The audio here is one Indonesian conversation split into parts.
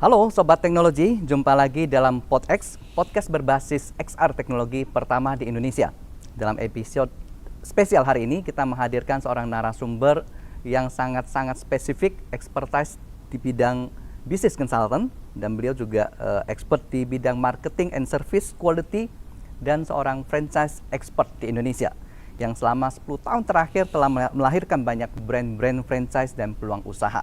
Halo Sobat Teknologi, jumpa lagi dalam PodX, podcast berbasis XR teknologi pertama di Indonesia. Dalam episode spesial hari ini, kita menghadirkan seorang narasumber yang sangat-sangat spesifik, expertise di bidang business consultant, dan beliau juga expert di bidang marketing and service quality, dan seorang franchise expert di Indonesia, yang selama 10 tahun terakhir telah melahirkan banyak brand-brand franchise dan peluang usaha.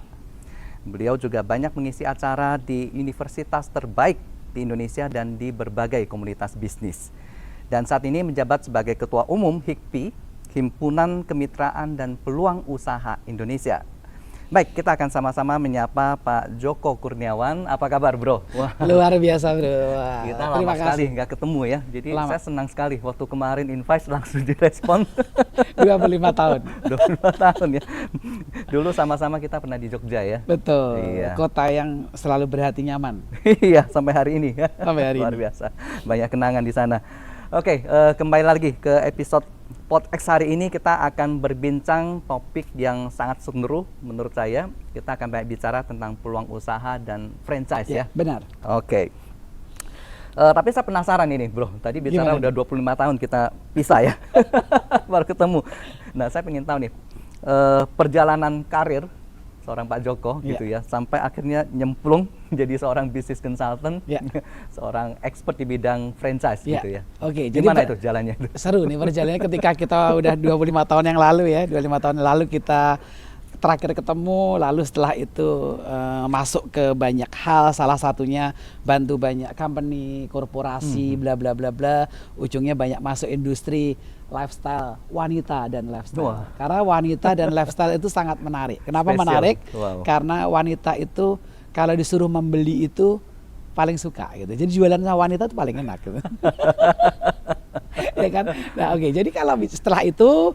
Beliau juga banyak mengisi acara di universitas terbaik di Indonesia dan di berbagai komunitas bisnis. Dan saat ini menjabat sebagai Ketua Umum HIKPI, Himpunan Kemitraan dan Peluang Usaha Indonesia. Baik, kita akan sama-sama menyapa Pak Joko Kurniawan. Apa kabar, Bro? Wah. Luar biasa, Bro. Wah. Kita lama sekali nggak ketemu ya. Jadi saya senang sekali waktu kemarin invite langsung direspon. 25 tahun. 25 tahun ya. Dulu sama-sama kita pernah di Jogja ya. Betul. Iya. Kota yang selalu berhati nyaman. Iya, sampai hari ini. Sampai hari Luar ini. biasa. Banyak kenangan di sana. Oke, kembali lagi ke episode PodX hari ini. Kita akan berbincang topik yang sangat seru menurut saya. Kita akan banyak bicara tentang peluang usaha dan franchise ya. Benar. Oke. Tapi saya penasaran ini, Bro. Tadi bicara udah 25 tahun kita pisah ya. Baru ketemu. Nah, saya pengen tahu nih, perjalanan karir seorang Pak Joko gitu ya, sampai akhirnya nyemplung jadi seorang business consultant, seorang expert di bidang franchise gitu ya. Oke, gimana jadi itu jalannya? Seru nih perjalanannya ketika kita udah 25 tahun yang lalu ya, 25 tahun yang lalu kita terakhir ketemu, lalu setelah itu masuk ke banyak hal, salah satunya bantu banyak company, korporasi, bla bla bla bla, ujungnya banyak masuk industri lifestyle, wanita dan lifestyle. Karena wanita dan lifestyle itu sangat menarik. Kenapa menarik? Karena wanita itu kalau disuruh membeli itu paling suka gitu. Jadi jualan sama wanita itu paling enak gitu. Ya kan? Nah, oke. Jadi kalau setelah itu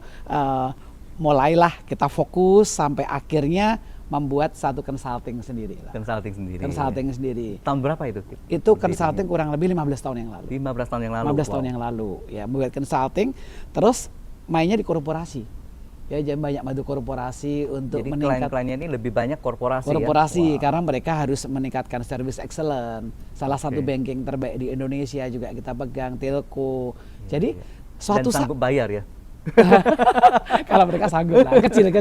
mulailah kita fokus sampai akhirnya membuat satu consulting sendiri lah. Consulting sendiri. Tahun berapa itu? Itu consulting kurang lebih 15 tahun yang lalu. 15 tahun yang lalu. 15 tahun yang lalu ya, membuat consulting, terus mainnya di korporasi. Ya, jadi banyak bantu korporasi untuk meningkat. Klien-kliennya ini lebih banyak korporasi ya? Karena mereka harus meningkatkan service excellent. Salah satu banking terbaik di Indonesia juga kita pegang, Telco. Jadi suatu dan sanggup bayar ya? Kalau mereka sanggup lah, kecil.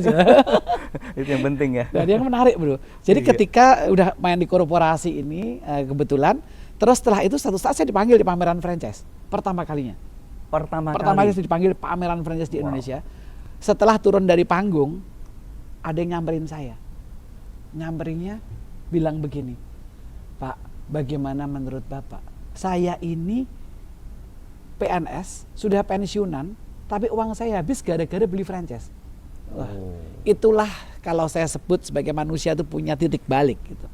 Itu yang penting ya. Dan yang menarik, Bro. Jadi ketika udah main di korporasi ini, kebetulan, terus setelah itu suatu saat saya dipanggil di pameran franchise. Pertama kalinya. Pertama kali saya dipanggil pameran franchise di Indonesia. Setelah turun dari panggung, ada yang nyamperin saya. Nyamperinnya bilang begini, Pak, bagaimana menurut Bapak? Saya ini PNS, sudah pensiunan, tapi uang saya habis gara-gara beli franchise. Wah, itulah kalau saya sebut sebagai manusia itu punya titik balik gitu.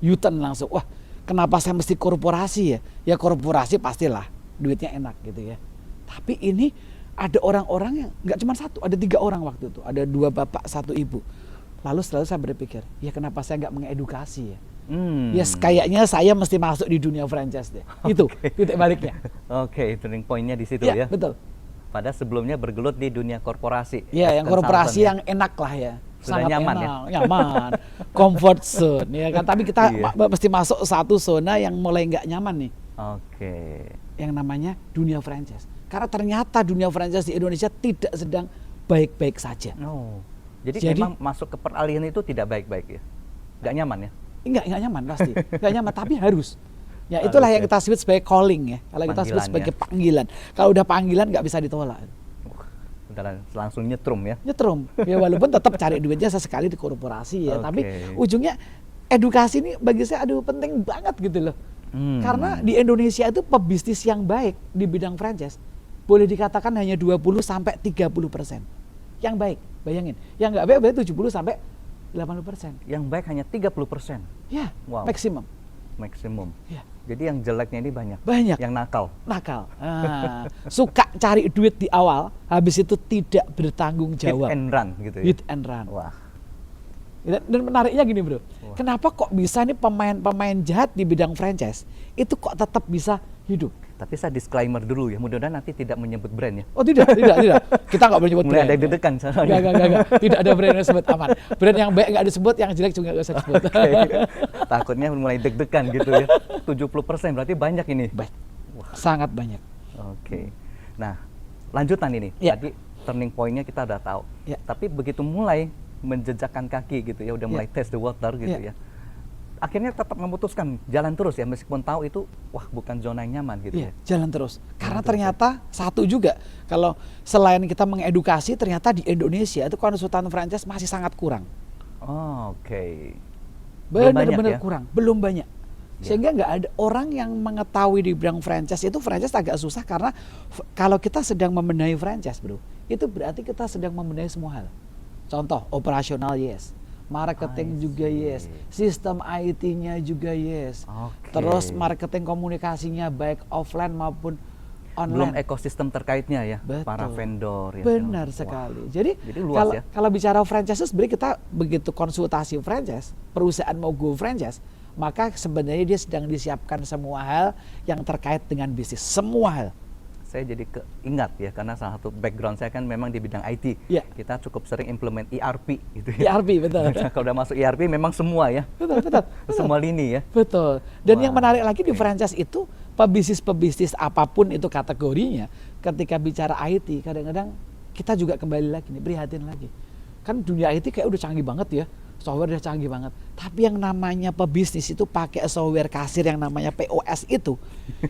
U-turn langsung. Wah, kenapa saya mesti korporasi ya? Ya korporasi pastilah duitnya enak gitu ya. Tapi ini ada orang-orang yang nggak cuma satu, ada 3 orang waktu itu. Ada 2 bapak, 1 ibu. Lalu selalu saya berpikir, ya kenapa saya nggak mengedukasi ya? Ya kayaknya saya mesti masuk di dunia franchise deh. Itu titik baliknya. Turning pointnya di situ ya. Betul. Pada sebelumnya bergelut di dunia korporasi. Ya, yang korporasi yang enak lah ya. Sudah sangat nyaman enak, nyaman, comfort zone ya kan. Tapi kita mesti masuk satu zona yang mulai nggak nyaman nih. Yang namanya dunia franchise. Karena ternyata dunia franchise di Indonesia tidak sedang baik-baik saja. Jadi memang masuk ke peralihan itu tidak baik-baik ya? Nggak nyaman ya? Nggak nyaman pasti. Nggak nyaman, tapi harus. Ya itulah yang kita sebut sebagai calling ya. Kalau kita sebut sebagai panggilan. Kalau udah panggilan nggak bisa ditolak. Udah langsung nyetrum ya? Nyetrum. Ya walaupun tetap cari duitnya sesekali di korporasi ya. Tapi ujungnya edukasi ini bagi saya penting banget gitu loh. Karena di Indonesia itu pebisnis yang baik di bidang franchise boleh dikatakan hanya 20-30%. Yang baik, bayangin. Yang nggak baik berarti 70-80%. Yang baik hanya 30%. Ya, maksimum. Ya. Jadi yang jeleknya ini banyak. Yang nakal. Suka cari duit di awal, habis itu tidak bertanggung jawab. Hit and run gitu ya. Hit and run. Wah. Dan menariknya gini, Bro. Kenapa kok bisa nih pemain-pemain jahat di bidang franchise itu kok tetap bisa hidup? Tapi saya disclaimer dulu ya, mudah-mudahan nanti tidak menyebut brand ya. Oh tidak. Kita nggak boleh nyebut Mulai brand. ada deg-degan soalnya. Enggak. Tidak ada brand yang disebut, aman. Brand yang baik nggak disebut, yang jelek juga nggak usah disebut. Okay. Takutnya mulai deg-degan gitu ya. 70% berarti banyak ini. Baik. Sangat banyak. Oke. Nah, lanjutan ini. Ya. Tadi turning point-nya kita udah tahu. Ya. Tapi begitu mulai menjejakkan kaki gitu ya, udah mulai test the water gitu ya. Akhirnya tetap memutuskan jalan terus ya, meskipun tahu itu wah bukan zona yang nyaman gitu ya. Jalan terus. Karena ternyata satu juga, kalau selain kita mengedukasi, ternyata di Indonesia itu konsultan franchise masih sangat kurang. Oh, oke. Benar-benar kurang, belum banyak. Sehingga nggak ada orang yang mengetahui di bidang franchise. Itu franchise agak susah karena kalau kita sedang membenahi franchise, bro, itu berarti kita sedang membenahi semua hal. Contoh, operasional yes, marketing juga yes, sistem IT-nya juga yes. Terus marketing komunikasinya baik offline maupun online. Belum ekosistem terkaitnya ya, para vendor ya. Benar sekali. Jadi luas ya. Kalau bicara franchise, sebenarnya kita begitu konsultasi franchise, perusahaan mau go franchise, maka sebenarnya dia sedang disiapkan semua hal yang terkait dengan bisnis, semua hal. Saya jadi keingat ya, karena salah satu background saya kan memang di bidang IT. Ya. Kita cukup sering implement ERP gitu ya. ERP, betul. Kalau udah masuk ERP memang semua ya. Betul. Semua lini ya. Betul. Dan yang menarik lagi di franchise itu, pebisnis apapun itu kategorinya, ketika bicara IT, kadang-kadang kita juga kembali lagi nih, prihatin lagi. Kan dunia IT kayak udah canggih banget ya. Software udah canggih banget. Tapi yang namanya pebisnis itu pakai software kasir yang namanya POS itu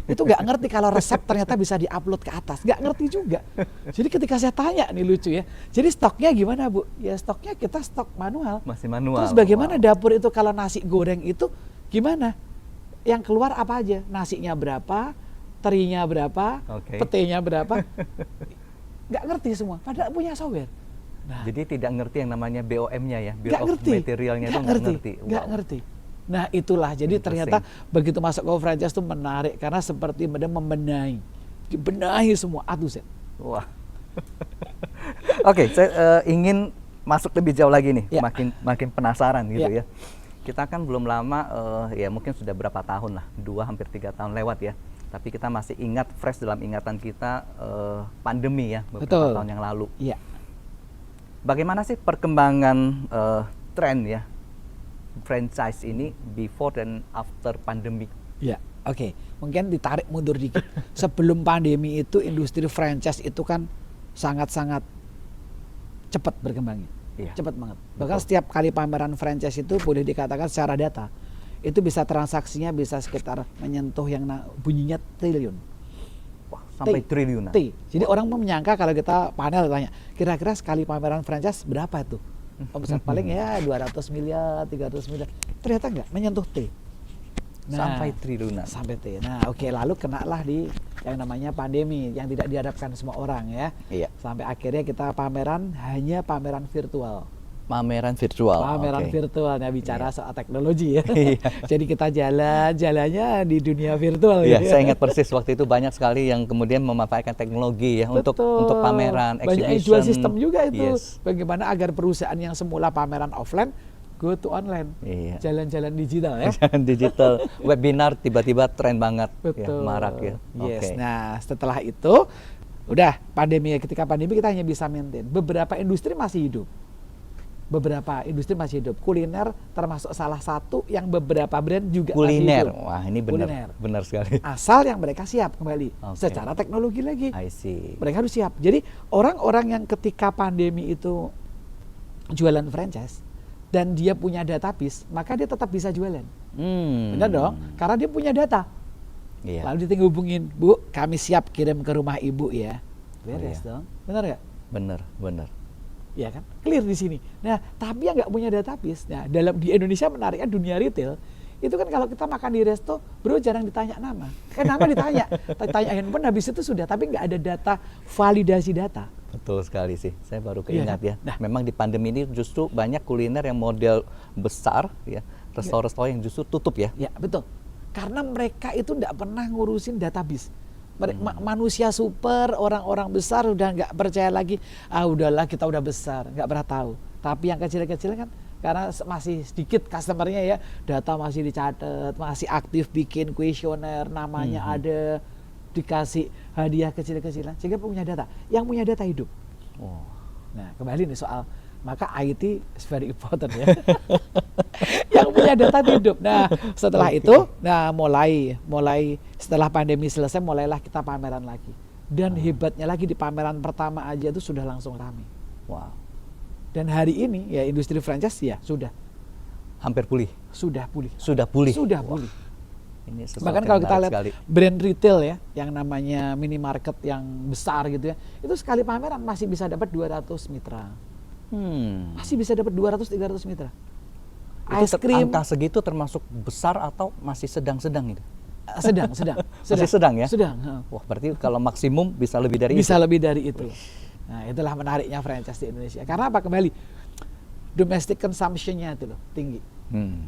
nggak ngerti kalau resep ternyata bisa diupload ke atas. Nggak ngerti juga. Jadi ketika saya tanya nih, lucu ya. Jadi stoknya gimana, Bu? Ya stoknya kita stok manual. Masih manual. Terus bagaimana dapur itu kalau nasi goreng itu gimana? Yang keluar apa aja? Nasinya berapa? Terinya berapa? Petenya berapa? Nggak ngerti semua. Padahal punya software. Nah, jadi tidak ngerti yang namanya BOM-nya ya, bill of materialnya itu nggak ngerti. Nggak ngerti. Nah itulah, jadi ternyata begitu masuk ke franchise itu menarik, karena seperti dibenahi semua A to Z. Wah. Oke, saya ingin masuk lebih jauh lagi nih, makin penasaran gitu ya. Kita kan belum lama, ya mungkin sudah berapa tahun lah, 2 hampir 3 tahun lewat ya. Tapi kita masih ingat, fresh dalam ingatan kita pandemi ya, beberapa tahun yang lalu. Iya. Bagaimana sih perkembangan tren ya franchise ini before dan after pandemi? Ya, oke. Mungkin ditarik mundur dikit. Sebelum pandemi itu industri franchise itu kan sangat-sangat cepat berkembangnya. Cepat banget. Bahkan setiap kali pameran franchise itu boleh dikatakan secara data itu bisa transaksinya bisa sekitar menyentuh yang bunyinya triliun. Sampai triliunan. Jadi orang menyangka kalau kita panel tanya, kira-kira sekali pameran franchise berapa itu? Omset paling ya 200 miliar, 300 miliar. Ternyata enggak, menyentuh T. Sampai triliunan. Sampai T. Nah, oke, lalu kenalah di yang namanya pandemi yang tidak diharapkan semua orang ya. Iya. Sampai akhirnya kita pameran hanya pameran virtual. Pameran virtual. Pameran virtual, ya bicara soal teknologi ya. Jadi kita jalannya di dunia virtual. Iya, saya ingat persis waktu itu banyak sekali yang kemudian memanfaatkan teknologi ya untuk pameran, exhibition. Banyak jual sistem juga itu. Bagaimana agar perusahaan yang semula pameran offline go to online. Jalan-jalan digital ya. Jalan digital, webinar tiba-tiba tren banget. Betul. Ya, marak ya. Yes. Nah, setelah itu udah pandemi, ketika pandemi kita hanya bisa maintain. Beberapa industri masih hidup. Kuliner termasuk salah satu yang beberapa brand juga kuliner. Masih hidup. Wah, ini benar sekali. Asal yang mereka siap kembali secara teknologi lagi. I see. Mereka harus siap. Jadi orang-orang yang ketika pandemi itu jualan franchise dan dia punya database, maka dia tetap bisa jualan. Benar dong? Karena dia punya data. Lalu dia tinggal hubungin, Bu, kami siap kirim ke rumah Ibu ya. Beres dong. Benar nggak? Benar. Ya kan, clear di sini. Nah, tapi yang nggak punya database, nah di Indonesia menariknya dunia retail itu kan kalau kita makan di resto, bro jarang ditanya nama. Nama ditanya, tanya handphone habis itu sudah, tapi nggak ada data, validasi data. Betul sekali sih, saya baru keingat ya. Nah, memang di pandemi ini justru banyak kuliner yang model besar ya, restoran-restoran yang justru tutup ya. Ya betul, karena mereka itu nggak pernah ngurusin database. Manusia super, orang-orang besar udah nggak percaya lagi. Udahlah kita udah besar, nggak pernah tahu. Tapi yang kecil-kecil kan karena masih sedikit customernya ya, data masih dicatat, masih aktif bikin kuesioner, namanya ada. dikasih hadiah kecil-kecilan, sehingga punya data. Yang punya data hidup. Oh. Nah, kembali nih soal, maka IT is very important ya. Yang punya data hidup. Nah, setelah itu, nah mulai setelah pandemi selesai, mulailah kita pameran lagi. Dan hebatnya lagi di pameran pertama aja itu sudah langsung rame. Wow. Dan hari ini ya industri franchise ya sudah Hampir pulih. Sudah pulih. Sudah pulih. Sudah pulih. Ini Bahkan kalau kita lihat brand retail ya, yang namanya minimarket yang besar gitu ya, itu sekali pameran masih bisa dapat 200 mitra. Masih bisa dapat 200-300 mitra. Ice cream. Angka segitu termasuk besar atau masih sedang-sedang itu? Sedang. Masih sedang ya? Sedang. Wah, berarti kalau maksimum bisa lebih dari bisa itu? Bisa lebih dari itu. Nah, itulah menariknya franchise di Indonesia. Karena apa? Kembali, domestic consumption-nya itu loh, tinggi.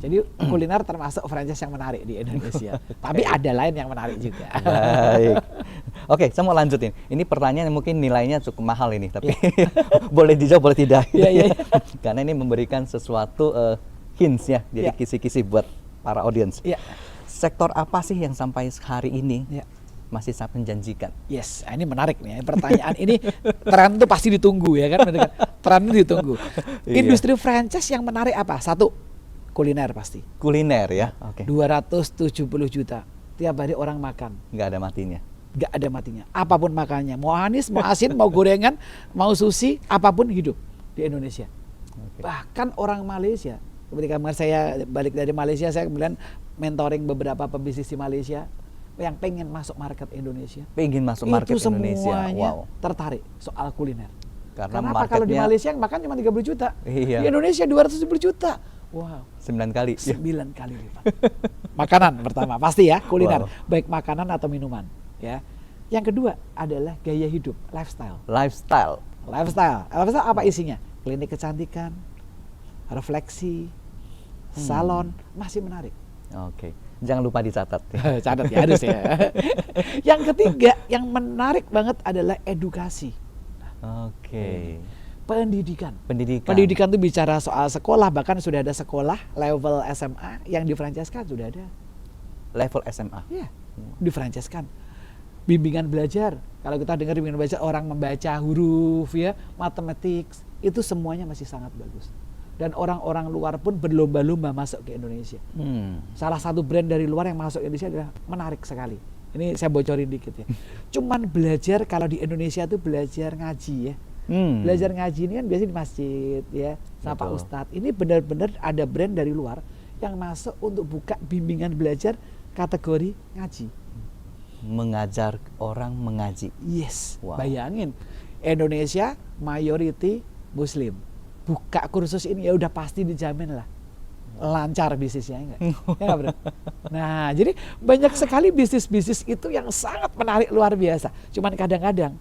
Jadi kuliner termasuk franchise yang menarik di Indonesia. Tapi ada lain yang menarik juga. Baik. Oke, saya mau lanjutin. Ini pertanyaan yang mungkin nilainya cukup mahal ini, tapi boleh dijawab, boleh tidak. Iya. Karena ini memberikan sesuatu hints ya, jadi kisi-kisi buat para audiens. Sektor apa sih yang sampai hari ini masih sangat menjanjikan? Yes, ini menarik nih. Pertanyaan ini tren itu pasti ditunggu ya kan? Tren itu ditunggu. Industri franchise yang menarik apa? Satu, kuliner pasti. Kuliner ya, oke. 270 juta tiap hari orang makan. Nggak ada matinya. Nggak ada matinya. Apapun makannya, mau manis, mau asin, mau gorengan, mau sushi, apapun hidup di Indonesia. Bahkan orang Malaysia, ketika saya balik dari Malaysia, saya kemudian mentoring beberapa pebisnis di Malaysia yang pengen masuk market Indonesia. Pengen masuk market itu Indonesia. Semuanya tertarik soal kuliner. Karena apa? Kalau di Malaysia yang makan cuma 30 juta. Iya. Di Indonesia 270 juta. Wow. 9 kali. 9 kali lipat. Makanan pertama pasti ya, kuliner, baik makanan atau minuman, ya. Yang kedua adalah gaya hidup, lifestyle. Lifestyle apa isinya? Klinik kecantikan, refleksi, salon, masih menarik. Oke. Jangan lupa dicatat. Catat ya, harus ya. Yang ketiga, yang menarik banget adalah edukasi. Oke. Pendidikan itu bicara soal sekolah, bahkan sudah ada sekolah level SMA yang difranchiskan, sudah ada. Level SMA? Iya, difranchiskan. Bimbingan belajar, kalau kita dengar bimbingan belajar, orang membaca huruf ya, matematik, itu semuanya masih sangat bagus. Dan orang-orang luar pun berlomba-lomba masuk ke Indonesia. Salah satu brand dari luar yang masuk ke Indonesia adalah menarik sekali. Ini saya bocorin dikit ya. Cuman belajar, kalau di Indonesia itu belajar ngaji ya. Belajar ngaji ini kan biasanya di masjid ya, sama Pak Ustadz. Ini benar-benar ada brand dari luar yang masuk untuk buka bimbingan belajar kategori ngaji. Mengajar orang mengaji. Yes. Wow. Bayangin, Indonesia mayority Muslim. Buka kursus ini ya udah pasti dijamin lah lancar bisnisnya, enggak? Ya, bro? Nah, jadi banyak sekali bisnis-bisnis itu yang sangat menarik, luar biasa. Cuman kadang-kadang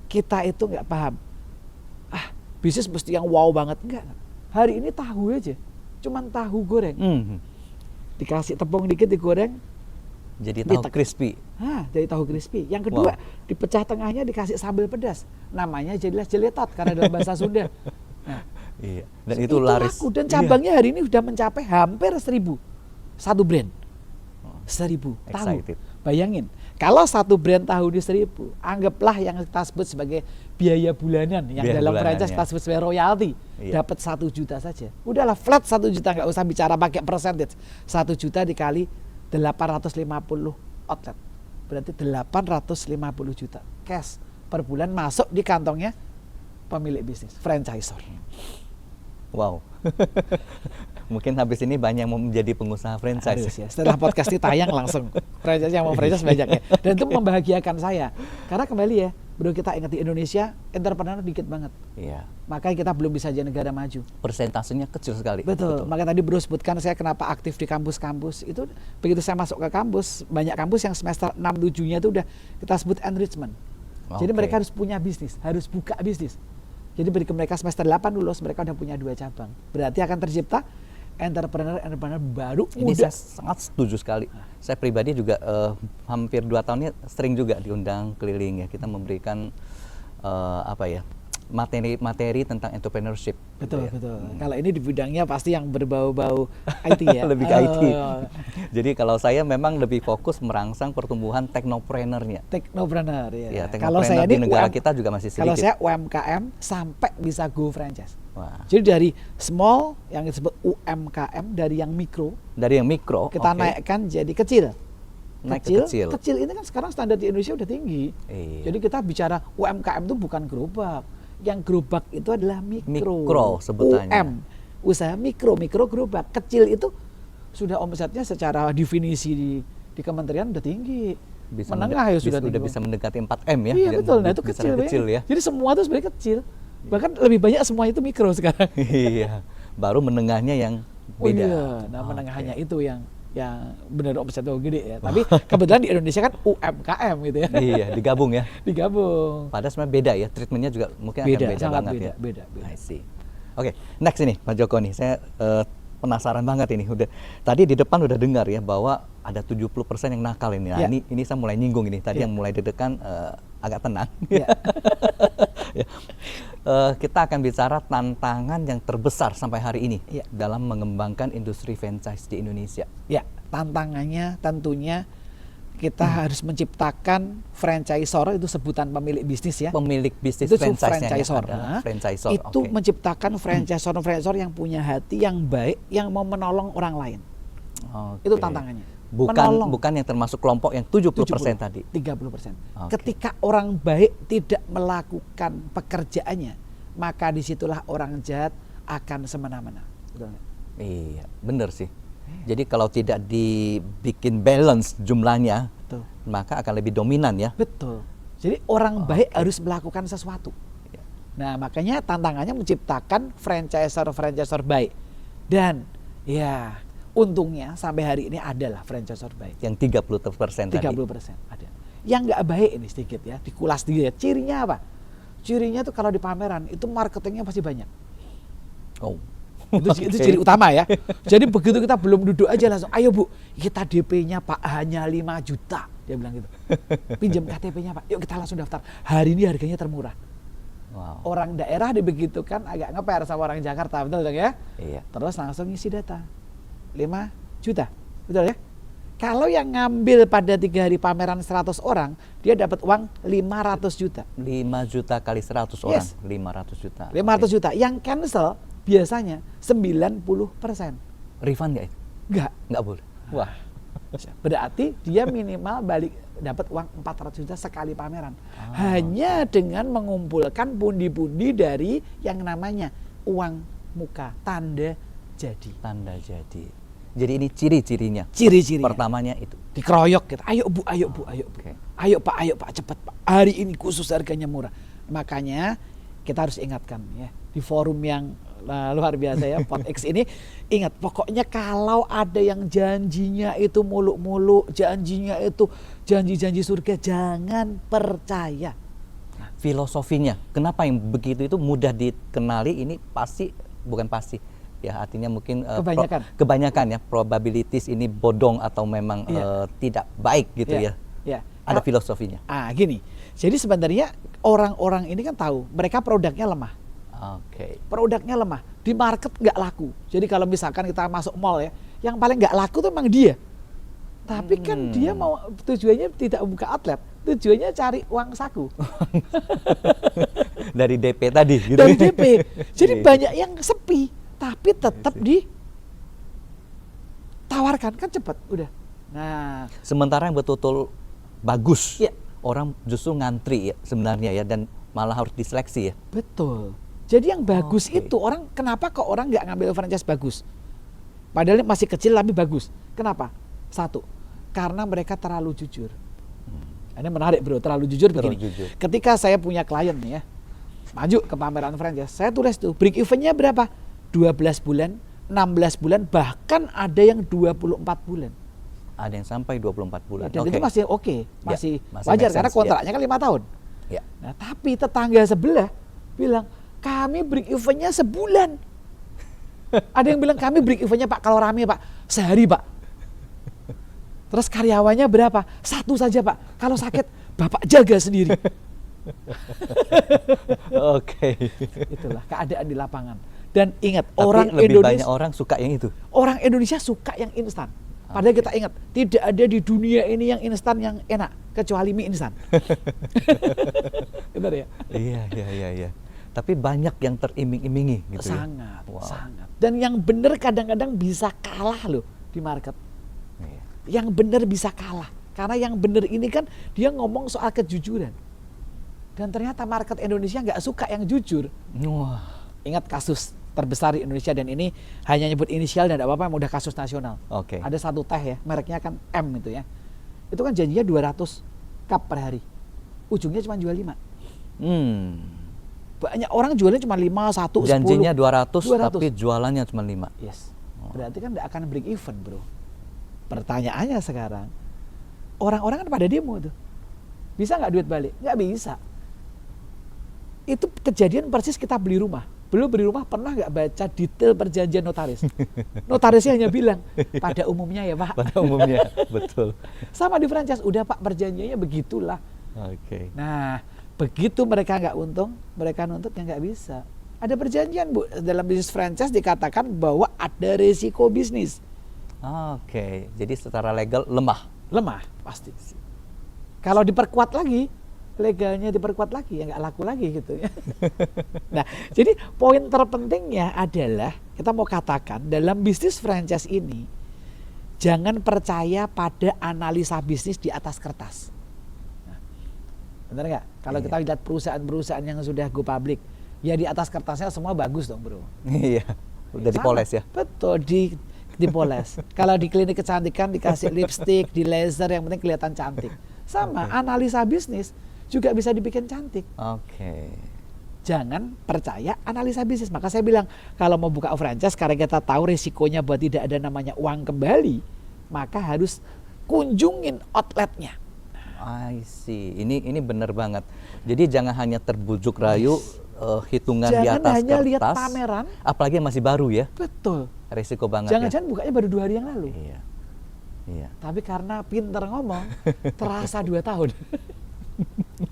kita itu nggak paham. Bisnis mesti yang wow banget, enggak. Hari ini tahu aja, cuman tahu goreng. Dikasih tepung dikit digoreng, jadi tahu crispy. Jadi tahu crispy. Yang kedua, dipecah tengahnya dikasih sambal pedas. Namanya jadilah jeletot karena dalam bahasa Sunda. Nah, iya. Dan itu laris. Laku. Dan cabangnya hari ini sudah mencapai hampir 1.000. Satu brand. 1.000 tahu. Bayangin, kalau satu brand tahu di 1.000, anggaplah yang kita sebut sebagai biaya bulanan, yang dalam franchise kita sebut sebagai royalti, dapat 1 juta saja. Udahlah flat 1 juta, nggak usah bicara pakai percentage. 1 juta dikali 850 outlet, berarti 850 juta cash per bulan masuk di kantongnya pemilik bisnis, franchisor. Wow. Mungkin habis ini banyak yang mau menjadi pengusaha franchise. Ya. Setelah podcast ini tayang langsung franchise yang mau franchise banyak ya. Dan itu membahagiakan saya. Karena kembali ya, bro, kita ingat di Indonesia entrepreneur dikit banget. Iya. Makanya kita belum bisa jadi negara maju. Persentasenya kecil sekali. Betul. Makanya tadi bro sebutkan saya kenapa aktif di kampus-kampus. Itu begitu saya masuk ke kampus, banyak kampus yang semester 6-7-nya itu udah kita sebut enrichment. Jadi mereka harus punya bisnis, harus buka bisnis. Jadi bagi mereka semester 8 lulus, mereka udah punya 2 cabang. Berarti akan tercipta entrepreneur baru muda. Ini saya sangat setuju sekali. Saya pribadi juga hampir 2 tahunnya sering juga diundang keliling ya. Kita memberikan materi-materi tentang entrepreneurship. Betul, betul. Kalau ini di bidangnya pasti yang berbau-bau IT ya. Lebih ke IT. Jadi kalau saya memang lebih fokus merangsang pertumbuhan teknopreneurnya. Teknopreneur ya. Kalau saya di negara kita juga masih sedikit. Kalau saya UMKM sampai bisa go franchise. Wah. Jadi dari small yang disebut UMKM, dari yang mikro. Dari yang mikro kita naikkan jadi kecil. Kecil. Kecil ini kan sekarang standar di Indonesia udah tinggi. Iya. Jadi kita bicara UMKM itu bukan gerobak. Yang gerobak itu adalah mikro. Mikro sebutannya. Usaha mikro gerobak. Kecil itu sudah omsetnya secara definisi di kementerian udah tinggi. Menengah ya sudah bisa mendekati 4M ya. Iya betul. Nah itu kecil ya. Jadi semua itu sebenarnya kecil. Bahkan lebih banyak semua itu mikro sekarang. Iya. Baru menengahnya yang beda. Iya. Nah menengahnya itu yang benar omsetnya gede ya. Tapi kebetulan di Indonesia kan UMKM gitu ya. Iya, digabung ya. Digabung. Padahal sebenarnya beda ya, treatmentnya juga mungkin akan beda banget ya. Beda. I see. Oke, next ini Pak Joko nih, saya penasaran banget ini. Tadi di depan udah dengar ya bahwa ada 70% yang nakal ini. Nah, ini saya mulai nyinggung ini. Tadi yang mulai deg-degan agak tenang. Ya. Kita akan bicara tantangan yang terbesar sampai hari ini dalam mengembangkan industri franchise di Indonesia. Ya, tantangannya tentunya kita harus menciptakan franchisor, itu sebutan pemilik bisnis ya. Pemilik bisnis itu franchisor. Franchisor. Itu menciptakan franchisor yang punya hati yang baik, yang mau menolong orang lain. Itu tantangannya. Bukan yang termasuk kelompok yang 70% tadi. 30%. Ketika orang baik tidak melakukan pekerjaannya, maka disitulah orang jahat akan semena-mena. Betul nggak? Iya, benar sih. Jadi kalau tidak dibikin balance jumlahnya, maka akan lebih dominan ya. Betul. Jadi orang baik harus melakukan sesuatu. Nah, makanya tantangannya menciptakan franchisor baik. Dan ya, untungnya sampai hari ini adalah franchisor baik. Yang 30% tadi. 30% ada. Yang nggak baik ini sedikit ya, dikulas sedikit ya. Cirinya apa? Cirinya tuh kalau di pameran itu marketingnya pasti banyak. Itu ciri utama ya. Jadi begitu kita belum duduk aja langsung, ayo Bu, kita DP-nya Pak hanya 5 juta. Dia bilang gitu. Pinjam KTP-nya Pak, yuk kita langsung daftar. Hari ini harganya termurah. Wow. Orang daerah dibegitukan agak ngeper sama orang Jakarta, betul dong ya? Iya. Terus langsung ngisi data. 5 juta, betul ya? Kalau yang ngambil pada 3 hari pameran 100 orang, dia dapat uang 500 juta. 5 juta kali 100 orang, 500 juta. 500 juta. Yang cancel biasanya 90%. Refund nggak itu? Nggak boleh. Wah. Berarti dia minimal balik dapat uang 400 juta sekali pameran. Hanya dengan mengumpulkan pundi-pundi dari yang namanya uang muka, tanda jadi. Tanda jadi. Jadi ini ciri-cirinya. Ciri-cirinya. Pertamanya itu. Dikeroyok gitu. Ayo Bu, ayo Bu, ayo Bu. Okay. Ayo Pak, cepat Pak. Hari ini khusus harganya murah. Makanya kita harus ingatkan ya, di forum yang luar biasa ya, PodX ini, ingat pokoknya kalau ada yang janjinya itu muluk-muluk, janjinya itu janji-janji surga, jangan percaya. Filosofinya, kenapa yang begitu itu mudah dikenali, ini pasti, bukan pasti, ya artinya mungkin kebanyakan ya, probabilities ini bodong atau memang tidak baik gitu ya. Ada filosofinya. Gini, jadi sebenarnya orang-orang ini kan tahu, mereka produknya lemah. Produknya lemah, di market nggak laku. Jadi kalau misalkan kita masuk mall ya, yang paling nggak laku tuh memang dia. Tapi kan dia mau, tujuannya tidak buka outlet, tujuannya cari uang saku. Dari DP tadi gitu. Dari DP. Jadi banyak yang sepi, tapi tetap ditawarkan, kan cepat udah. Nah, sementara yang betul-betul bagus, orang justru ngantri ya sebenarnya ya, dan malah harus diseleksi ya. Betul. Jadi yang bagus itu orang, kenapa kok orang nggak ngambil franchise bagus? Padahal masih kecil tapi bagus. Kenapa? Satu, karena mereka terlalu jujur. Ini menarik bro, terlalu jujur begini. Ketika saya punya klien nih ya, maju ke pameran franchise, saya tulis tuh break eventnya berapa? 12 bulan, 16 bulan, bahkan ada yang 24 bulan. Ada yang sampai 24 bulan. Dan itu masih masih wajar karena kontraknya kan 5 tahun. Nah, tapi tetangga sebelah bilang, kami break eventnya sebulan. Ada yang bilang kami break eventnya Pak kalau rame Pak sehari Pak. Terus karyawannya berapa? 1 saja Pak. Kalau sakit Bapak jaga sendiri. Oke. Itulah keadaan di lapangan. Dan ingat, Tapi orang lebih Indonesia, banyak orang suka yang itu. orang Indonesia suka yang instan. Padahal kita ingat, tidak ada di dunia ini yang instan yang enak kecuali mie instan. Benar ya? Iya. Tapi banyak yang teriming-imingi gitu. Sangat, ya. Wow. sangat. Dan yang benar kadang-kadang bisa kalah loh di market. Iya. Yang benar bisa kalah. Karena yang benar ini kan dia ngomong soal kejujuran. Dan ternyata market Indonesia nggak suka yang jujur. Wah. Ingat kasus terbesar di Indonesia, dan ini hanya nyebut inisial dan tidak apa-apa, udah kasus nasional. Oke. Ada satu teh ya, mereknya kan M itu ya. Itu kan janjinya 200 cup per hari. Ujungnya cuma jual 5. Banyak orang jualnya cuma 5, 1, 10. Janjinya 200, 200. tapi jualannya cuma 5. Yes. Berarti kan tidak akan break even, bro. Pertanyaannya sekarang, orang-orang kan pada demo tuh. Bisa nggak duit balik? Nggak bisa. Itu kejadian persis kita beli rumah. Belum beli rumah pernah nggak baca detail perjanjian notaris? Notarisnya hanya bilang, pada umumnya ya Pak. Pada umumnya, betul. Sama di franchise, udah Pak perjanjiannya begitulah. Oke. Nah, begitu mereka nggak untung, mereka nuntut yang nggak bisa. Ada perjanjian Bu, dalam bisnis franchise dikatakan bahwa ada resiko bisnis. Oke, jadi secara legal lemah. Lemah, pasti. Kalau diperkuat lagi, legalnya diperkuat lagi, ya nggak laku lagi gitu ya. Nah, jadi poin terpentingnya adalah, kita mau katakan dalam bisnis franchise ini, jangan percaya pada analisa bisnis di atas kertas. Benar nggak? Kalau kita lihat perusahaan-perusahaan yang sudah go public, ya di atas kertasnya semua bagus dong bro. Iya, udah dipoles ya. Betul, dipoles. Kalau di klinik kecantikan dikasih lipstick, di laser, yang penting kelihatan cantik. Sama, analisa bisnis juga bisa dibikin cantik. Oke. Jangan percaya analisa bisnis. Maka saya bilang, kalau mau buka franchise, karena kita tahu resikonya buat tidak ada namanya uang kembali, maka harus kunjungin outletnya. I see. Ini benar banget. Jadi jangan hanya terbujuk rayu hitungan Jangan di atas hanya kertas. lihat pameran. Apalagi yang masih baru ya. Betul. Resiko banget. Jangan-jangan bukanya baru 2 hari yang lalu. Iya. Tapi karena pinter ngomong, terasa 2 tahun.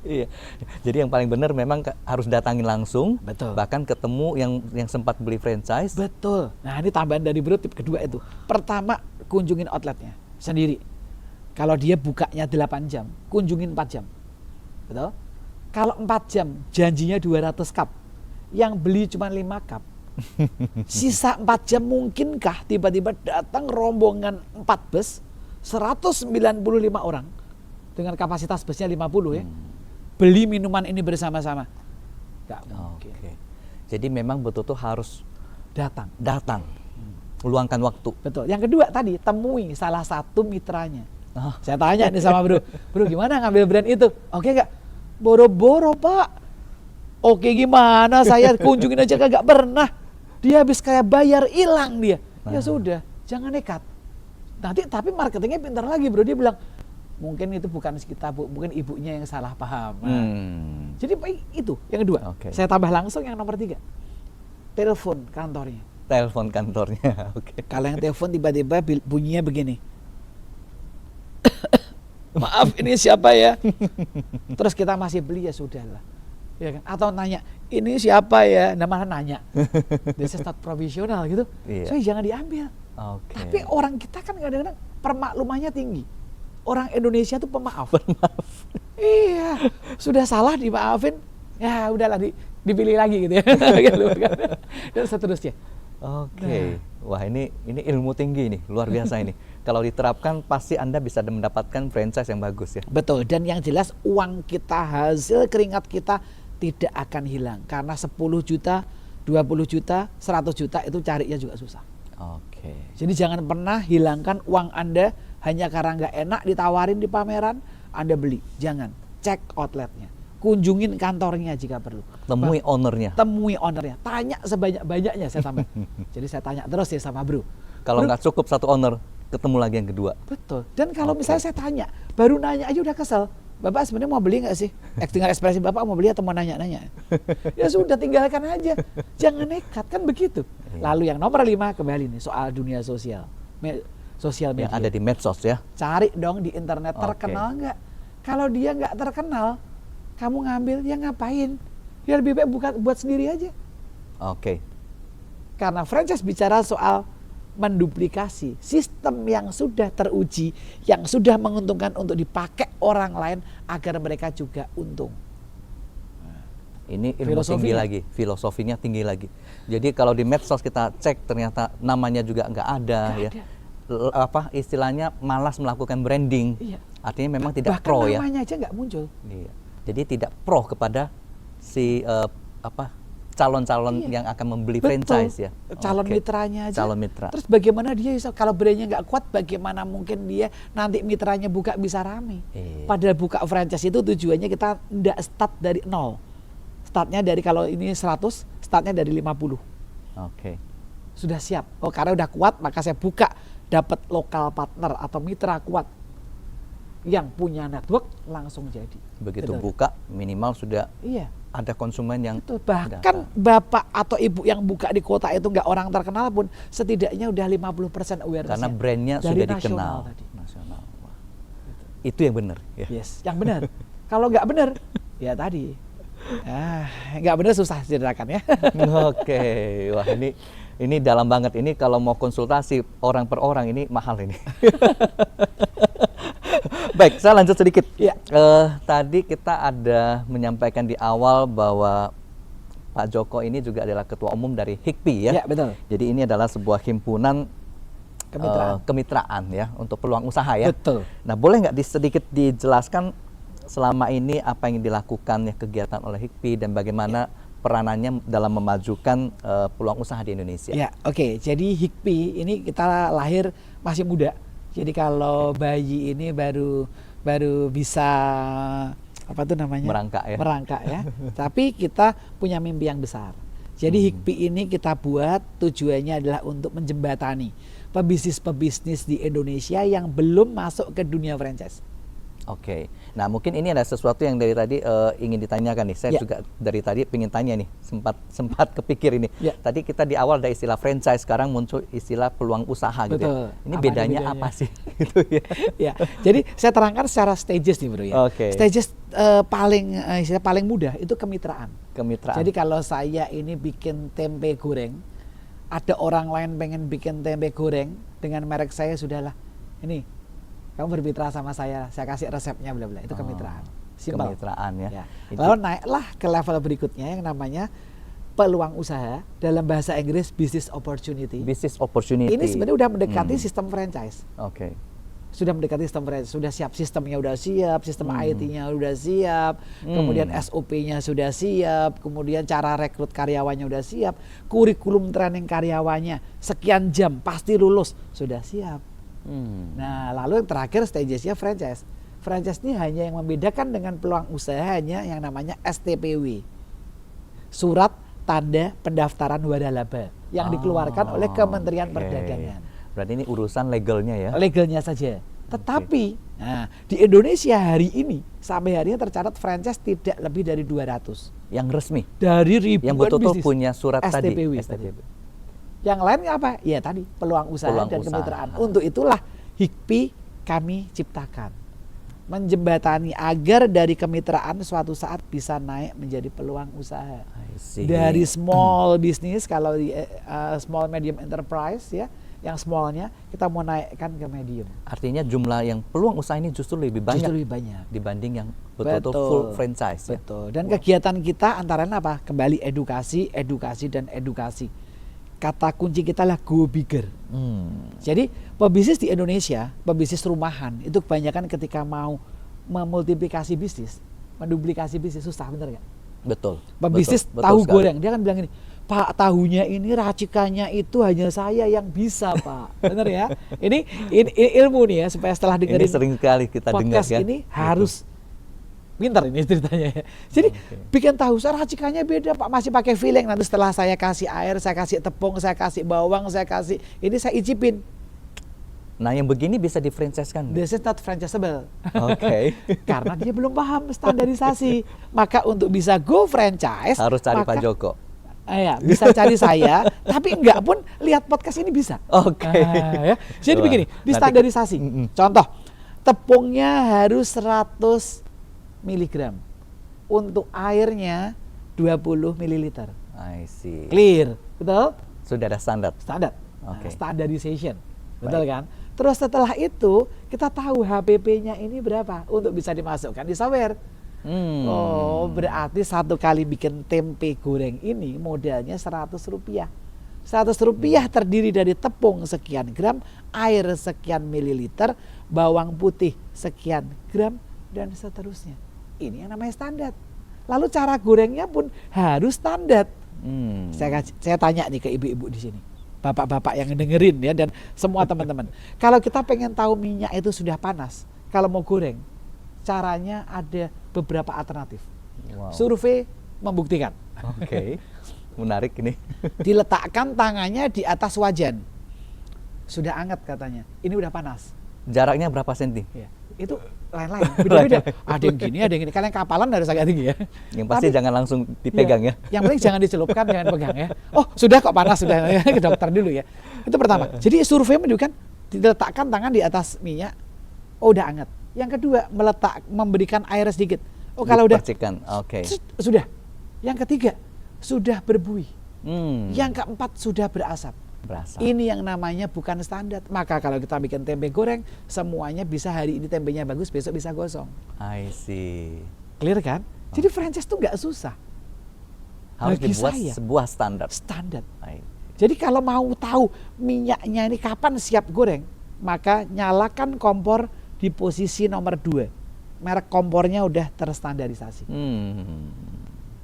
Iya. Jadi yang paling benar memang harus datangin langsung. Betul. Bahkan ketemu yang sempat beli franchise. Betul. Nah, ini tambahan dari bro, tip kedua itu. Pertama, kunjungin outletnya sendiri. Kalau dia bukanya 8 jam, kunjungin 4 jam. Betul? Kalau 4 jam, janjinya 200 cup. Yang beli cuma 5 cup. Sisa 4 jam mungkinkah tiba-tiba datang rombongan 4 bus, 195 orang. Dengan kapasitas busnya 50 ya. Beli minuman ini bersama-sama. Gak mungkin. Oke. Jadi memang betul-betul harus Datang. Meluangkan waktu. Betul. Yang kedua tadi, temui salah satu mitranya. Saya tanya nih sama bro, gimana ngambil brand itu? Oke nggak? Boro-boro Pak. Oke gimana? Saya kunjungin aja kagak pernah. Dia habis kayak bayar hilang dia. Ya sudah, jangan nekat. Nanti tapi marketingnya pintar lagi bro. Dia bilang mungkin itu bukan kita Bu, mungkin ibunya yang salah paham. Jadi itu yang kedua. Okay. Saya tambah langsung yang nomor 3. Telepon kantornya. Telepon kantornya. Oke. Kalau yang telepon tiba-tiba bunyinya begini. Maaf ini siapa ya? Terus kita masih beli ya sudahlah. Ya kan? Atau nanya, ini siapa ya? Nah malah nanya. This is not profesional gitu. Iya. So jangan diambil. Oke. Tapi orang kita kan kadang-kadang permaklumannya tinggi. Orang Indonesia tuh pemaaf. Iya. Sudah salah dimaafin. Ya udahlah dipilih lagi gitu ya. Dan seterusnya. Oke. Wah ini ilmu tinggi nih, luar biasa ini. Kalau diterapkan pasti Anda bisa mendapatkan franchise yang bagus ya. Betul, dan yang jelas uang kita, hasil keringat kita tidak akan hilang. Karena 10 juta, 20 juta, 100 juta itu carinya juga susah. Oke. Jadi jangan pernah hilangkan uang Anda hanya karena nggak enak ditawarin di pameran, Anda beli. Jangan, cek outletnya. Kunjungin kantornya jika perlu. Temui ownernya. Temui ownernya. Tanya sebanyak-banyaknya saya tambah. Jadi saya tanya terus ya sama bro. Kalau nggak cukup satu owner, ketemu lagi yang kedua. Betul. Dan kalau misalnya saya tanya, baru nanya aja udah kesel. Bapak sebenarnya mau beli nggak sih? Dengan ekspresi Bapak mau beli atau mau nanya-nanya? Ya sudah tinggalkan aja. Jangan nekat, kan begitu. Lalu yang nomor 5 kembali nih soal dunia sosial. Sosial media. Yang ada di medsos ya. Cari dong di internet terkenal nggak? Kalau dia nggak terkenal, kamu ngambil, ya ngapain? Ya lebih baik buat sendiri aja. Oke. Karena franchise bicara soal menduplikasi sistem yang sudah teruji, yang sudah menguntungkan untuk dipakai orang lain agar mereka juga untung. Ini ilmu tinggi lagi, filosofinya tinggi lagi. Jadi kalau di medsos kita cek ternyata namanya juga nggak ada, ya. Apa istilahnya malas melakukan branding. Iya. Artinya memang tidak bahkan pro ya. namanya aja nggak muncul. Iya. Jadi tidak pro kepada si calon-calon yang akan membeli franchise ya. Calon mitranya aja. Calon mitra. Terus bagaimana dia kalau brandnya nggak kuat, bagaimana mungkin dia nanti mitranya buka bisa rame? Padahal buka franchise itu tujuannya kita nggak start dari nol. Startnya dari kalau ini 100, startnya dari 50. Oke. Sudah siap. Oh, karena udah kuat maka saya buka, dapat lokal partner atau mitra kuat yang punya network langsung jadi. Begitu buka minimal sudah ada konsumen yang bahkan bapak atau ibu yang buka di kota itu nggak orang terkenal pun setidaknya udah 50% awareness. Karena brandnya sudah dikenal. Nasional. Wah. Itu yang benar. Ya. Yes, yang benar. Kalau nggak benar, ya tadi. Nggak benar susah ceritakan ya. Oke, wah ini dalam banget. Ini kalau mau konsultasi orang per orang ini mahal ini. Baik, saya lanjut sedikit. Ya. Tadi kita ada menyampaikan di awal bahwa Pak Joko ini juga adalah ketua umum dari HIKPI ya. Ya, betul. Jadi ini adalah sebuah himpunan kemitraan ya untuk peluang usaha ya. Betul. Nah, boleh nggak sedikit dijelaskan selama ini apa yang dilakukan ya kegiatan oleh HIKPI dan bagaimana peranannya dalam memajukan peluang usaha di Indonesia? Ya, oke. Jadi HIKPI ini kita lahir masih muda. Jadi kalau bayi ini baru bisa apa tuh namanya? Merangkak ya. Tapi kita punya mimpi yang besar. Jadi HIKPI ini kita buat tujuannya adalah untuk menjembatani pebisnis-pebisnis di Indonesia yang belum masuk ke dunia franchise. Oke, nah mungkin ini ada sesuatu yang dari tadi ingin ditanyakan nih. Saya juga dari tadi ingin tanya nih, sempat kepikir ini. Tadi kita di awal ada istilah franchise, sekarang muncul istilah peluang usaha gitu ya. Ini bedanya apa sih? Gitu ya. Jadi saya terangkan secara stages nih bro ya. Stages paling mudah itu kemitraan. Jadi kalau saya ini bikin tempe goreng, ada orang lain pengen bikin tempe goreng dengan merek saya, sudahlah. Ini kamu bermitra sama saya kasih resepnya bla bla, itu kemitraan. Simple. Kemitraan ya. Lalu naiklah ke level berikutnya yang namanya peluang usaha, dalam bahasa Inggris business opportunity. Business opportunity. Ini sebenarnya udah mendekati sistem franchise. Sudah mendekati sistem franchise, sudah siap, sistemnya udah siap, sistem IT-nya udah siap, kemudian SOP-nya sudah siap, kemudian cara rekrut karyawannya udah siap, kurikulum training karyawannya sekian jam pasti lulus, sudah siap. Nah, lalu yang terakhir stagesnya franchise. Franchise ini hanya yang membedakan dengan peluang usahanya yang namanya STPW, surat tanda pendaftaran waralaba, yang dikeluarkan oleh Kementerian Perdagangan. Berarti ini urusan legalnya ya? Legalnya saja. Tetapi di Indonesia hari ini sampai hari ini tercatat franchise tidak lebih dari 200 yang resmi. Dari ribuan yang betul-betul bisnis punya surat STPW. Yang lain apa? Ya tadi peluang usaha dan kemitraan. Untuk itulah HIKPI kami ciptakan, menjembatani agar dari kemitraan suatu saat bisa naik menjadi peluang usaha. Dari small business, kalau di small medium enterprise ya, yang smallnya kita mau naikkan ke medium. Artinya jumlah yang peluang usaha ini justru lebih banyak dibanding yang betul-betul full franchise. Betul. Dan kegiatan kita antara lain apa? Kembali edukasi dan edukasi. Kata kunci kita lah go bigger. Jadi pebisnis di Indonesia, pebisnis rumahan itu kebanyakan ketika mau memultiplikasi bisnis, menduplikasi bisnis susah, bener nggak? Betul. Pebisnis tahu goreng, dia kan bilang ini, Pak, tahunya ini racikannya itu hanya saya yang bisa, Pak. Bener ya? Ini ilmu nih ya, supaya setelah dengerin ini sering sekali kita dengar ya. Ini harus pintar ini ceritanya ya. Jadi bikin tahu, saya racikannya beda Pak, masih pakai filling. Nanti setelah saya kasih air, saya kasih tepung, saya kasih bawang, saya kasih ini, saya icipin. Nah yang begini bisa di franchise kan? This is not franchisable. Karena dia belum paham standarisasi. Maka untuk bisa go franchise harus cari Pak Joko. Ya, bisa cari saya, tapi enggak pun lihat podcast ini bisa. Ya. Jadi begini, di standarisasi. Contoh, tepungnya harus 100 miligram. untuk airnya 20 ml. I see. Clear, betul? Sudah ada standar. Standar. Oke. Standardization. Betul kan? Terus setelah itu kita tahu HPP-nya ini berapa untuk bisa dimasukkan di sawer. Oh, berarti satu kali bikin tempe goreng ini modalnya Rp100. Rp100 terdiri dari tepung sekian gram, air sekian mililiter, bawang putih sekian gram, dan seterusnya. Ini yang namanya standar. Lalu cara gorengnya pun harus standar. Saya tanya nih ke ibu-ibu di sini, bapak-bapak yang dengerin ya, dan semua teman-teman. Kalau kita pengen tahu minyak itu sudah panas, kalau mau goreng, caranya ada beberapa alternatif. Wow. Survei membuktikan. Oke. Menarik ini. Diletakkan tangannya di atas wajan. Sudah hangat katanya. Ini udah panas. Jaraknya berapa senti? Ya, itu lain-lain. Beda-beda. Ada yang gini, ada yang gini. Kalian kapalan harus agak tinggi ya. Yang pasti jangan langsung dipegang ya. Yang penting jangan dicelupkan, jangan pegang ya. Oh, sudah kok panas, sudah. Ke dokter dulu ya. Itu pertama. Jadi survei menunjukkan diletakkan tangan di atas minyak. Oh, udah hangat. Yang kedua, memberikan air sedikit. Oh, kalau udah Oke. Sudah. Yang ketiga, sudah berbuih. Yang keempat, sudah berasap. Ini yang namanya bukan standar. Maka kalau kita bikin tempe goreng, semuanya bisa hari ini tempenya bagus, besok bisa gosong. I see. Clear kan? Jadi franchise itu nggak susah. Harus Bagi dibuat saya, sebuah standar. Standar. Jadi kalau mau tahu minyaknya ini kapan siap goreng, maka nyalakan kompor di posisi nomor 2. Merek kompornya udah terstandarisasi.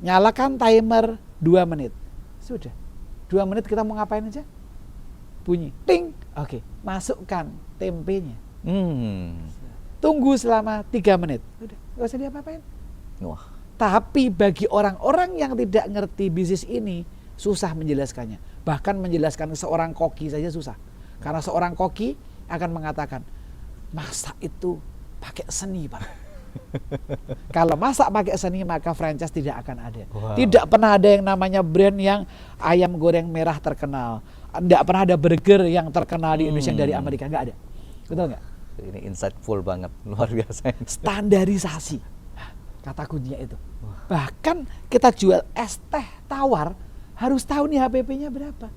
Nyalakan timer 2 menit. Sudah. 2 menit kita mau ngapain aja? Bunyi. Ting. Oke. Masukkan tempenya. Tunggu selama 3 menit. Udah. Gak usah diapa-apain. Wah. Tapi bagi orang-orang yang tidak ngerti bisnis ini, susah menjelaskannya. Bahkan menjelaskan seorang koki saja susah. Karena seorang koki akan mengatakan, masak itu pakai seni, Pak. Kalau masak pakai seni, maka franchise tidak akan ada. Wow. Tidak pernah ada yang namanya brand yang ayam goreng merah terkenal. Tidak pernah ada burger yang terkenal di Indonesia dari Amerika. Nggak ada. Betul nggak? Ini insightful banget, luar biasa. Standarisasi, kata kuncinya itu. Bahkan kita jual es teh tawar, harus tahu nih HPP-nya berapa.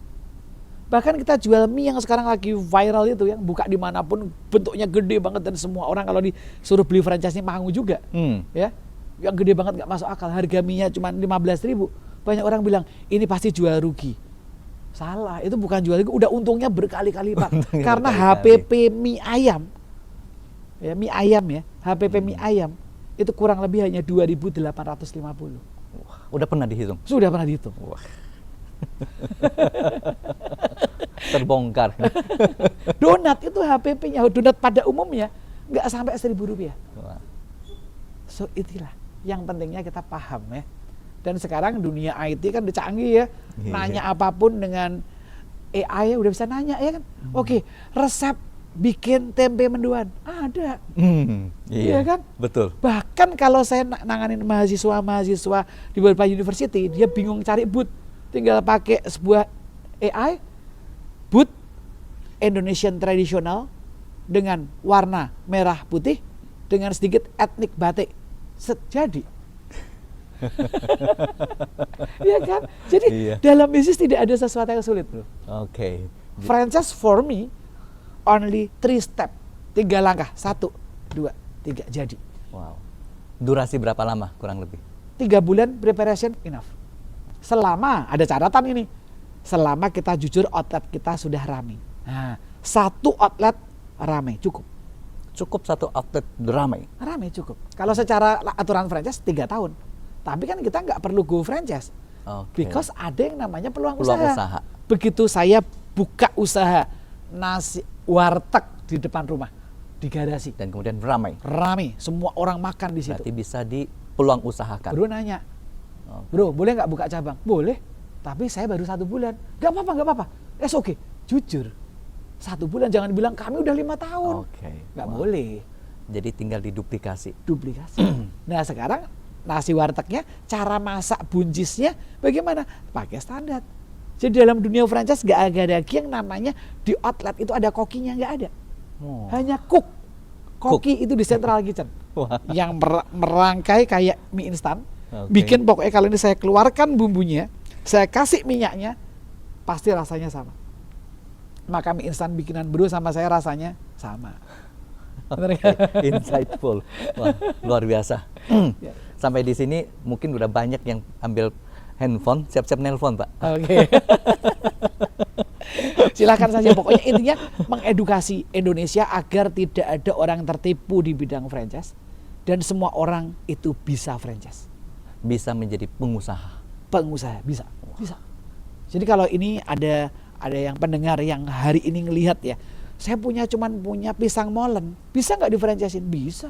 Bahkan kita jual mie yang sekarang lagi viral itu, yang buka dimanapun, bentuknya gede banget, dan semua orang kalau disuruh beli franchise ini mau juga. Ya, yang gede banget nggak masuk akal, harga mie-nya cuma 15.000. Banyak orang bilang ini pasti jual rugi. Salah, itu bukan jual rugi, udah untungnya berkali-kali, Pak. Karena HPP mie ayam, ya mie ayam ya, HPP mie ayam itu kurang lebih hanya 2.850. Udah pernah dihitung? Sudah pernah dihitung. Wah. Terbongkar. Donat itu HPP-nya, donat pada umumnya nggak sampai Rp1.000. Wah. So itulah yang pentingnya kita paham ya. Dan sekarang dunia IT kan udah canggih ya. Nanya apapun dengan AI udah bisa nanya ya kan. Oke, resep bikin tempe mendoan ada. Iya kan? Betul. Bahkan kalau saya nanganin mahasiswa di beberapa university, dia bingung cari booth, tinggal pakai sebuah AI, booth Indonesian tradisional dengan warna merah putih dengan sedikit etnik batik. Jadi iya kan? Jadi dalam bisnis tidak ada sesuatu yang sulit, bro. Oke. Franchise for me only 3 step, 3 langkah, 1, 2, 3 jadi. Wow. Durasi berapa lama kurang lebih? 3 bulan preparation enough. Selama ada catatan ini, selama kita jujur outlet kita sudah ramai. Nah, 1 outlet ramai cukup. Cukup 1 outlet ramai. Ramai cukup. Kalau secara aturan franchise 3 tahun. Tapi kan kita nggak perlu go franchise. Because ada yang namanya peluang usaha. Begitu saya buka usaha nasi warteg di depan rumah, di garasi. Dan kemudian ramai. Ramai, semua orang makan di situ. Berarti bisa dipeluang usahakan. Bro nanya, bro boleh nggak buka cabang? Boleh, tapi saya baru 1 bulan. Nggak apa-apa. Oke, jujur. 1 bulan, jangan bilang kami udah 5 tahun. Nggak boleh. Jadi tinggal diduplikasi. Nah sekarang nasi wartegnya, cara masak buncisnya bagaimana? Pakai standar. Jadi dalam dunia franchise nggak ada lagi yang namanya di outlet itu ada kokinya, nggak ada. Hanya koki itu di central kitchen. Yang merangkai kayak mie instan, Bikin pokoknya kalau ini saya keluarkan bumbunya, saya kasih minyaknya, pasti rasanya sama. Maka mie instan bikinan Bro sama saya rasanya sama. Insightful. Wah, luar biasa. Sampai di sini mungkin udah banyak yang ambil handphone, siap-siap nelpon, Pak. Oke. Silakan saja, pokoknya intinya mengedukasi Indonesia agar tidak ada orang tertipu di bidang franchise dan semua orang itu bisa franchise. Bisa menjadi pengusaha. Pengusaha bisa. Jadi kalau ini ada yang pendengar yang hari ini ngelihat ya, saya cuman punya pisang molen, bisa nggak di franchisein? Bisa.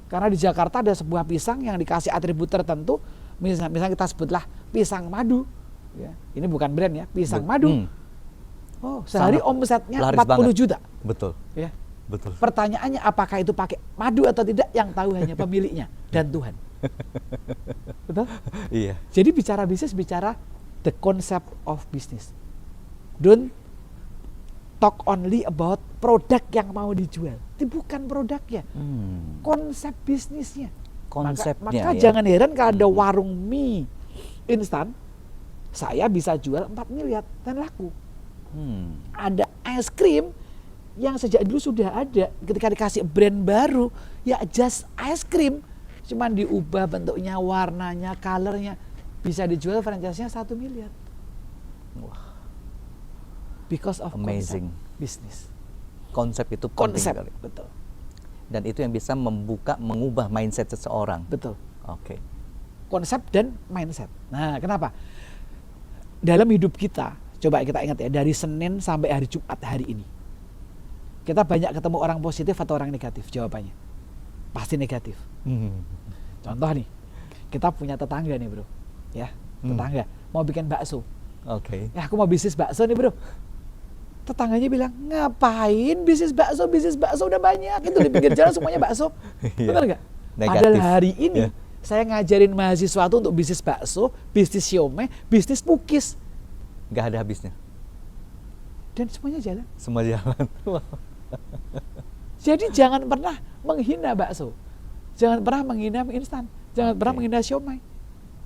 Karena di Jakarta ada sebuah pisang yang dikasih atribut tertentu, misalnya kita sebutlah pisang madu. Ya, ini bukan brand ya, pisang madu. Oh, sehari omsetnya 40 juta. Betul. Ya. Betul. Pertanyaannya apakah itu pakai madu atau tidak, yang tahu hanya pemiliknya dan Tuhan. Betul? Iya. Jadi bicara bisnis, bicara the concept of business. Don't talk only about produk yang mau dijual. Itu bukan produknya. Konsep bisnisnya. Konsepnya. Maka jangan heran kalau ada warung mie instan, saya bisa jual 4 miliar dan laku. Ada es krim yang sejak dulu sudah ada, ketika dikasih brand baru, ya just es krim, cuman diubah bentuknya, warnanya, colornya, bisa dijual franchise-nya 1 miliar. Wah. Because of amazing bisnis. Konsep itu penting sekali. Betul. Dan itu yang bisa mengubah mindset seseorang. Betul. Oke. Konsep dan mindset. Nah, kenapa? Dalam hidup kita, coba kita ingat ya, dari Senin sampai hari Jumat hari ini, kita banyak ketemu orang positif atau orang negatif? Jawabannya pasti negatif. Contoh nih, kita punya tetangga nih Bro, ya, tetangga mau bikin bakso. Oke. Ya, aku mau bisnis bakso nih Bro. Tetangganya bilang, ngapain bisnis bakso udah banyak, itu di pinggir jalan semuanya bakso. Benar nggak? Padahal hari ini saya ngajarin mahasiswa tuh untuk bisnis bakso, bisnis siomay, bisnis pukis. Nggak ada habisnya. Dan semuanya jalan. Semua jalan. Jadi jangan pernah menghina bakso. Jangan pernah menghina mie instan. Jangan pernah menghina siomay.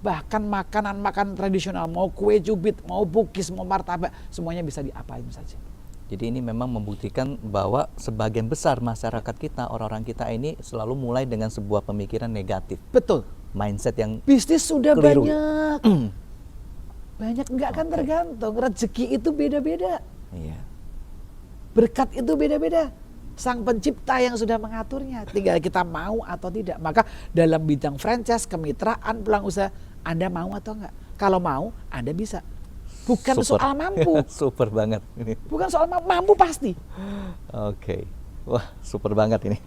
Bahkan makanan tradisional, mau kue cubit, mau pukis, mau martabak, semuanya bisa diapain saja. Jadi ini memang membuktikan bahwa sebagian besar masyarakat kita, orang-orang kita ini selalu mulai dengan sebuah pemikiran negatif. Betul. Mindset yang bisnis sudah keliru. Banyak. Banyak enggak kan tergantung. Rezeki itu beda-beda. Iya. Berkat itu beda-beda. Sang pencipta yang sudah mengaturnya. Tinggal kita mau atau tidak. Maka dalam bidang franchise, kemitraan, peluang usaha, Anda mau atau enggak? Kalau mau, Anda bisa. Bukan soal mampu. Super banget ini. Bukan soal mampu pasti. Oke. Wah, super banget ini.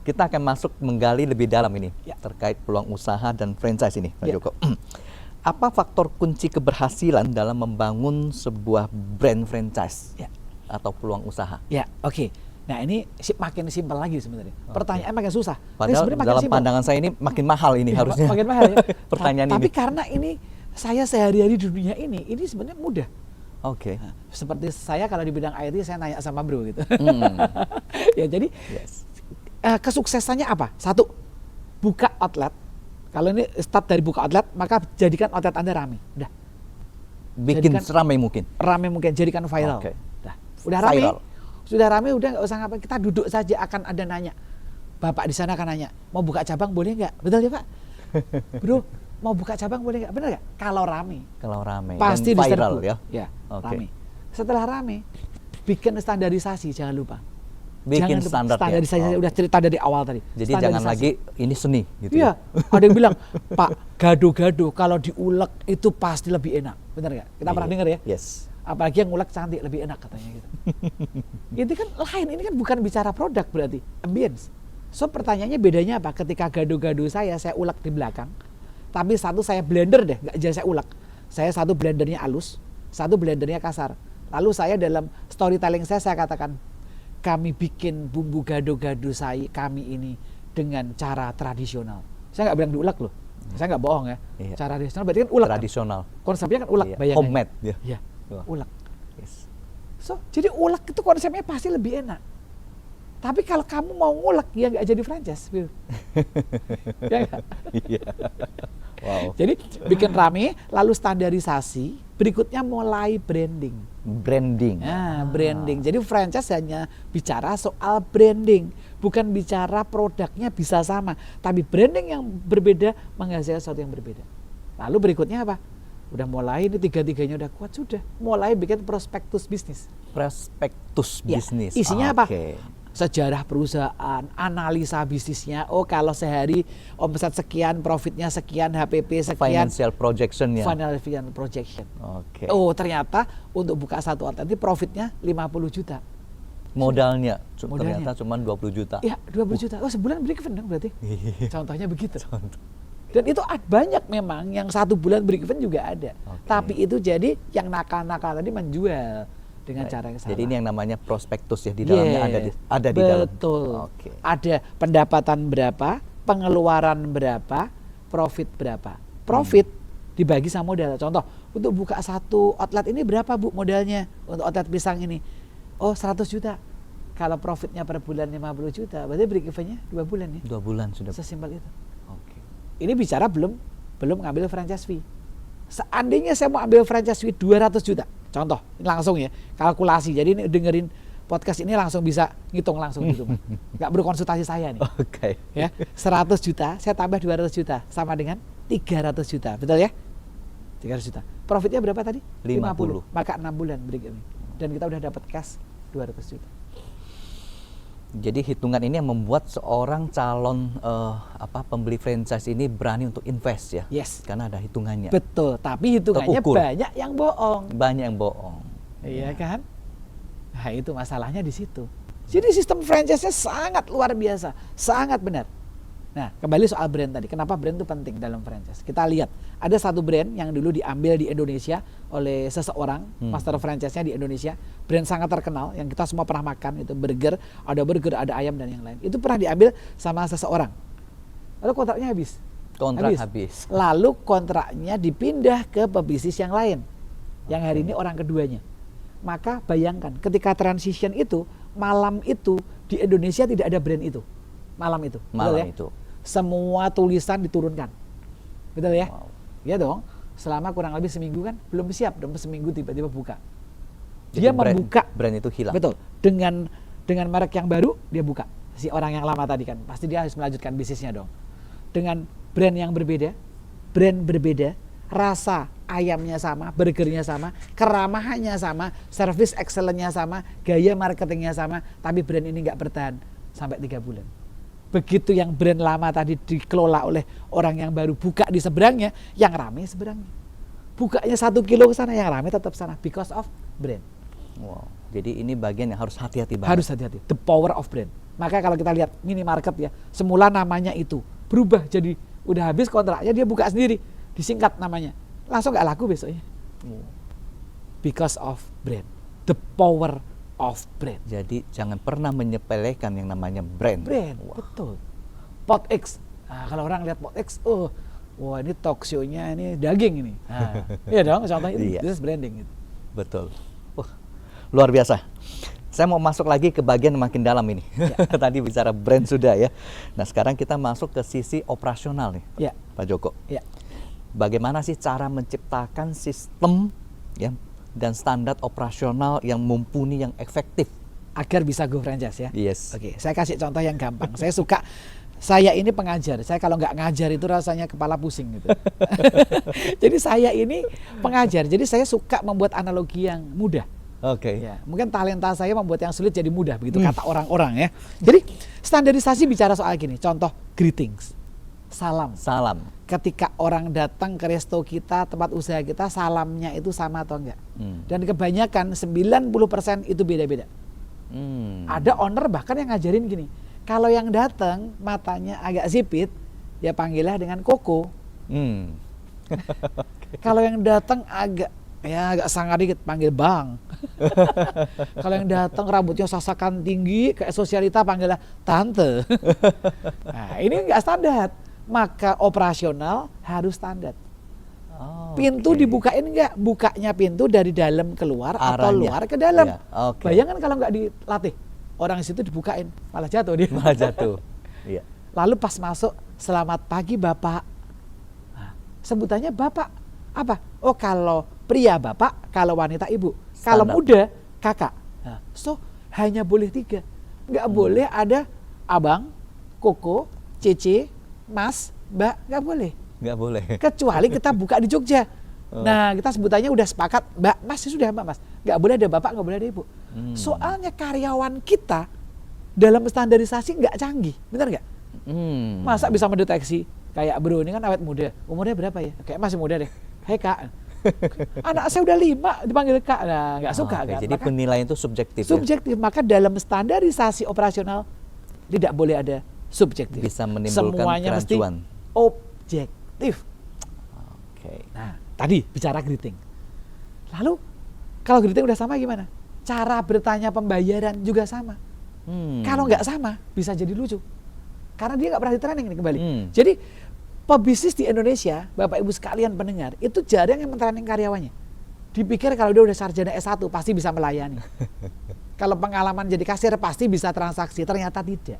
Kita akan masuk menggali lebih dalam ini terkait peluang usaha dan franchise ini, Pak Joko. Apa faktor kunci keberhasilan dalam membangun sebuah brand franchise atau peluang usaha? Ya, oke. Nah, ini makin simpel lagi sebenarnya. Pertanyaan makin susah. Padahal dalam pandangan saya ini makin mahal ini harusnya. Makin mahal ya. Pertanyaan Tapi ini. karena ini saya sehari-hari di dunia ini sebenarnya mudah. Oke. Nah, seperti saya kalau di bidang IT saya nanya sama Bro gitu. Ya jadi kesuksesannya apa? Satu, buka outlet. Kalau ini start dari buka outlet, maka jadikan outlet Anda ramai. Udah. Bikin seramai mungkin. Ramai mungkin, jadikan viral. Okay. Udah ramai. Sudah ramai, udah nggak usah ngapain. Kita duduk saja, akan ada nanya. Bapak di sana akan nanya, mau buka cabang boleh nggak? Betul ya Pak? Bro, mau buka cabang boleh nggak? Benar nggak? Kalau ramai. Kalau ramai. Pasti dan viral ya. Ya, ramai. Setelah ramai, bikin standarisasi, jangan lupa. Bikin standar standarisasi udah cerita dari awal tadi. Jadi jangan lagi ini seni gitu. Iya, ada yang bilang, Pak, gado-gado kalau diulek itu pasti lebih enak. Benar nggak? Kita pernah dengar ya? Yes. Apalagi yang ngulek cantik lebih enak katanya gitu. Itu kan lain, ini kan bukan bicara produk berarti, ambience. So pertanyaannya bedanya apa? Ketika gado-gado saya ulek di belakang, tapi satu saya blender deh, nggak jadi saya ulek. Saya satu blendernya halus, satu blendernya kasar. Lalu saya dalam storytelling saya katakan, kami bikin bumbu gado-gado kami ini dengan cara tradisional. Saya nggak bilang diulek loh, saya nggak bohong ya. Iya. Cara tradisional berarti kan ulek. Tradisional. Kan? Konsepnya kan ulek, bayangin. Homemade. Iya. Ulek. Yes. So, jadi ulek itu konsepnya pasti lebih enak. Tapi kalau kamu mau ngulek ya nggak jadi franchise, ya nggak? Iya. Wow. Jadi bikin rame, lalu standarisasi, berikutnya mulai branding. Branding. Nah, branding. Jadi franchise hanya bicara soal branding, bukan bicara produknya bisa sama, tapi branding yang berbeda menghasilkan sesuatu yang berbeda. Lalu berikutnya apa? Udah mulai ini tiga-tiganya udah kuat, sudah mulai bikin prospektus bisnis. Prospektus Ya, bisnis. isinya apa? Sejarah perusahaan, analisa bisnisnya. Oh, kalau sehari omset sekian, profitnya sekian, HPP sekian. Financial projection ya. Financial projection. Oke. Oh, ternyata untuk buka satu outlet ini profitnya 50 juta. Modalnya Modalnya. ternyata cuma 20 juta. Iya, 20 juta. Oh, sebulan break even dong berarti. Contohnya begitu. Dan itu banyak memang yang 1 bulan break even juga ada. Oke. Tapi itu jadi yang nakal-nakal tadi menjual dengan cara yang salah. Jadi ini yang namanya prospektus ya, di dalamnya ada di dalam. Betul. Oke. Ada pendapatan berapa, pengeluaran berapa, profit berapa. Profit dibagi sama modal. Contoh, untuk buka satu outlet ini berapa Bu modalnya untuk outlet pisang ini? Oh, 100 juta. Kalau profitnya per bulan 50 juta, berarti break even-nya 2 bulan ya. 2 bulan sudah. Sesimpel itu. Oke. Ini bicara belum ngambil franchise fee. Seandainya saya mau ambil franchise fee 200 juta, contoh, ini langsung ya, kalkulasi. Jadi ini dengerin podcast ini langsung bisa ngitung langsung di rumah. Nggak berkonsultasi saya nih. Oke. Ya, 100 juta, saya tambah 200 juta, sama dengan 300 juta. Betul ya? 300 juta. Profitnya berapa tadi? 50. Maka 6 bulan break even. Dan kita udah dapat cash 200 juta. Jadi hitungan ini yang membuat seorang calon pembeli franchise ini berani untuk invest ya. Yes. Karena ada hitungannya. Betul, tapi hitungannya Terukur. banyak yang bohong. Banyak yang bohong. Iya kan? Nah, itu masalahnya di situ. Jadi sistem franchise-nya sangat luar biasa, sangat benar. Nah, kembali soal brand tadi. Kenapa brand itu penting dalam franchise? Kita lihat, ada satu brand yang dulu diambil di Indonesia oleh seseorang, master franchise-nya di Indonesia. Brand sangat terkenal, yang kita semua pernah makan, itu burger, ada ayam dan yang lain. Itu pernah diambil sama seseorang. Lalu kontraknya habis. Kontrak habis. Lalu kontraknya dipindah ke pebisnis yang lain. Yang hari ini orang keduanya. Maka bayangkan, ketika transition itu, malam itu di Indonesia tidak ada brand itu. Malam itu. Malam ya? itu. Semua tulisan diturunkan. Betul ya? Wow. Iya dong. Selama kurang lebih seminggu kan belum siap dong, seminggu tiba-tiba buka. Jadi Dia membuka brand itu hilang. Betul. Dengan merek yang baru dia buka. Si orang yang lama tadi kan pasti dia harus melanjutkan bisnisnya dong. Dengan brand yang berbeda, rasa ayamnya sama, burgernya sama, keramahannya sama, service excellence-nya sama, gaya marketingnya sama, tapi brand ini nggak bertahan sampai 3 bulan. Begitu yang brand lama tadi dikelola oleh orang yang baru buka di seberangnya, yang rame seberangnya. Bukanya 1 kilo ke sana, yang rame tetap sana because of brand. Wow. Jadi ini bagian yang harus hati-hati banget. Harus hati-hati. The power of brand. Maka kalau kita lihat minimarket ya, semula namanya itu berubah jadi udah habis kontraknya dia buka sendiri, disingkat namanya, langsung nggak laku besoknya. Because of brand. The power of brand. Jadi jangan pernah menyepelekan yang namanya brand. Brand, Wah. betul. Pot X. Nah, kalau orang lihat Pot X, wah ini talk show-nya ini daging ini. Nah, iya dong, contohnya itu Iya. this is branding gitu. Betul. Luar biasa. Saya mau masuk lagi ke bagian makin dalam ini. Ya. Tadi bicara brand sudah ya. Nah sekarang kita masuk ke sisi operasional nih, Ya. Pak Joko. Ya. Bagaimana sih cara menciptakan sistem ya dan standar operasional yang mumpuni, yang efektif? Agar bisa go franchise ya. Yes. Oke, saya kasih contoh yang gampang. Saya ini pengajar. Saya kalau nggak ngajar itu rasanya kepala pusing gitu. Jadi saya ini pengajar. Jadi saya suka membuat analogi yang mudah. Oke. Ya, mungkin talenta saya membuat yang sulit jadi mudah begitu kata orang-orang ya. Jadi standarisasi bicara soal gini. Contoh greetings. Salam. Salam. Ketika orang datang ke resto kita, tempat usaha kita, salamnya itu sama atau enggak? Dan kebanyakan 90% itu beda-beda. Ada owner bahkan yang ngajarin gini, kalau yang datang matanya agak sipit, ya panggillah dengan Koko. Kalau yang datang agak sangar dikit, panggil Bang. Kalau yang datang rambutnya sasakan tinggi, kayak sosialita, panggillah Tante. Nah, ini enggak standar. Maka operasional harus standar. Pintu dibukain enggak? Bukanya pintu dari dalam keluar atau Arahnya. luar ke dalam. Ya, oke. Bayangkan kalau nggak dilatih, orang situ dibukain malah jatuh dia. Malah jatuh. Iya. Lalu pas masuk, selamat pagi Bapak. Nah, sebutannya bapak. Apa? Oh, kalau pria bapak, kalau wanita ibu. Standar. Kalau muda kakak. Nah, so hanya boleh 3. Nggak boleh ada abang, koko, cece, mas, mbak, nggak boleh. Nggak boleh. Kecuali kita buka di Jogja. Nah, kita sebutannya udah sepakat, mbak, mas, ya sudah mbak, mas. Nggak boleh ada bapak, nggak boleh ada ibu. Soalnya karyawan kita dalam standarisasi nggak canggih, benar nggak? Masa bisa mendeteksi kayak bro ini kan awet muda, umurnya berapa ya? Kayak masih muda deh. Hei kak, anak saya udah 5 dipanggil kak, nah nggak suka kan? Jadi Maka, penilaian itu subjektif. subjektif, maka dalam standarisasi operasional tidak boleh ada subjektif. Bisa menimbulkan semuanya mesti kerancuan. objektif. Oke. Nah, tadi bicara greeting. Lalu kalau greeting udah sama gimana? Cara bertanya pembayaran juga sama. Kalau nggak sama bisa jadi lucu. Karena dia nggak pernah di training nih kembali. Jadi pebisnis di Indonesia, Bapak Ibu sekalian pendengar, itu jarang yang mentraining karyawannya. Dipikir kalau dia udah sarjana S1 pasti bisa melayani. Kalau pengalaman jadi kasir pasti bisa transaksi, ternyata tidak.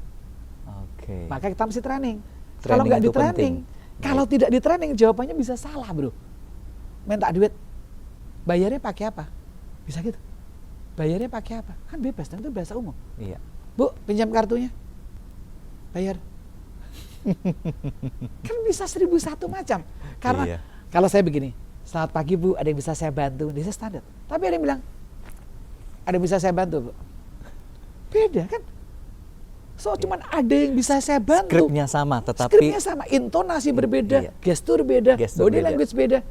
Oke. Maka kita mesti training. Training Kalau nggak itu di training, penting. kalau tidak di training jawabannya bisa salah, bro. Minta duit, bayarnya pakai apa? Bisa gitu. Bayarnya pakai apa? Kan bebas, dan itu bahasa umum. Iya. Bu, pinjam kartunya, bayar. Kan bisa 1001 macam. Karena Iya. kalau saya begini, selamat pagi Bu, ada yang bisa saya bantu? Ini standar. Tapi ada yang bilang, ada yang bisa saya bantu Bu? Beda kan? So cuman ada yang bisa saya bantu. Skripnya sama, tetapi Skripnya sama, intonasi berbeda, Iya. gestur beda, Gestur body beda. language beda.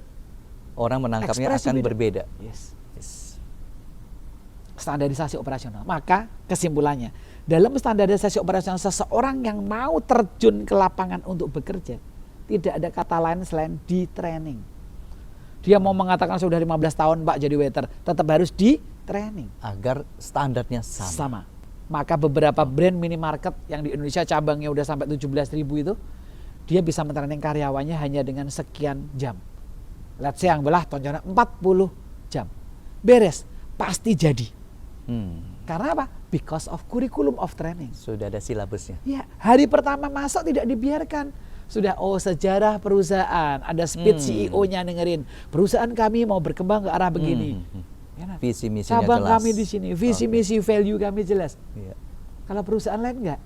orang menangkapnya Ekspresi akan beda. berbeda. Yes. Yes. Standarisasi operasional. Maka kesimpulannya, dalam standarisasi operasional seseorang yang mau terjun ke lapangan untuk bekerja, tidak ada kata lain selain di training. Dia mau mengatakan sudah 15 tahun Pak jadi waiter, tetap harus di training. Agar standarnya sama. Sama. Maka beberapa brand minimarket yang di Indonesia cabangnya udah sampai 17.000 itu, dia bisa mentraining karyawannya hanya dengan sekian jam. Let's say yang belah tonjonan 40 jam. Beres, pasti jadi. Karena apa? Because of curriculum of training. Sudah ada silabusnya. Ya, hari pertama masuk tidak dibiarkan. Sudah, sejarah perusahaan, ada speech CEO-nya dengerin. Perusahaan kami mau berkembang ke arah begini. Ya, nah. Visi misinya Cabang jelas. kami di sini, visi misi value kami jelas. Iya. Kalau perusahaan lain enggak?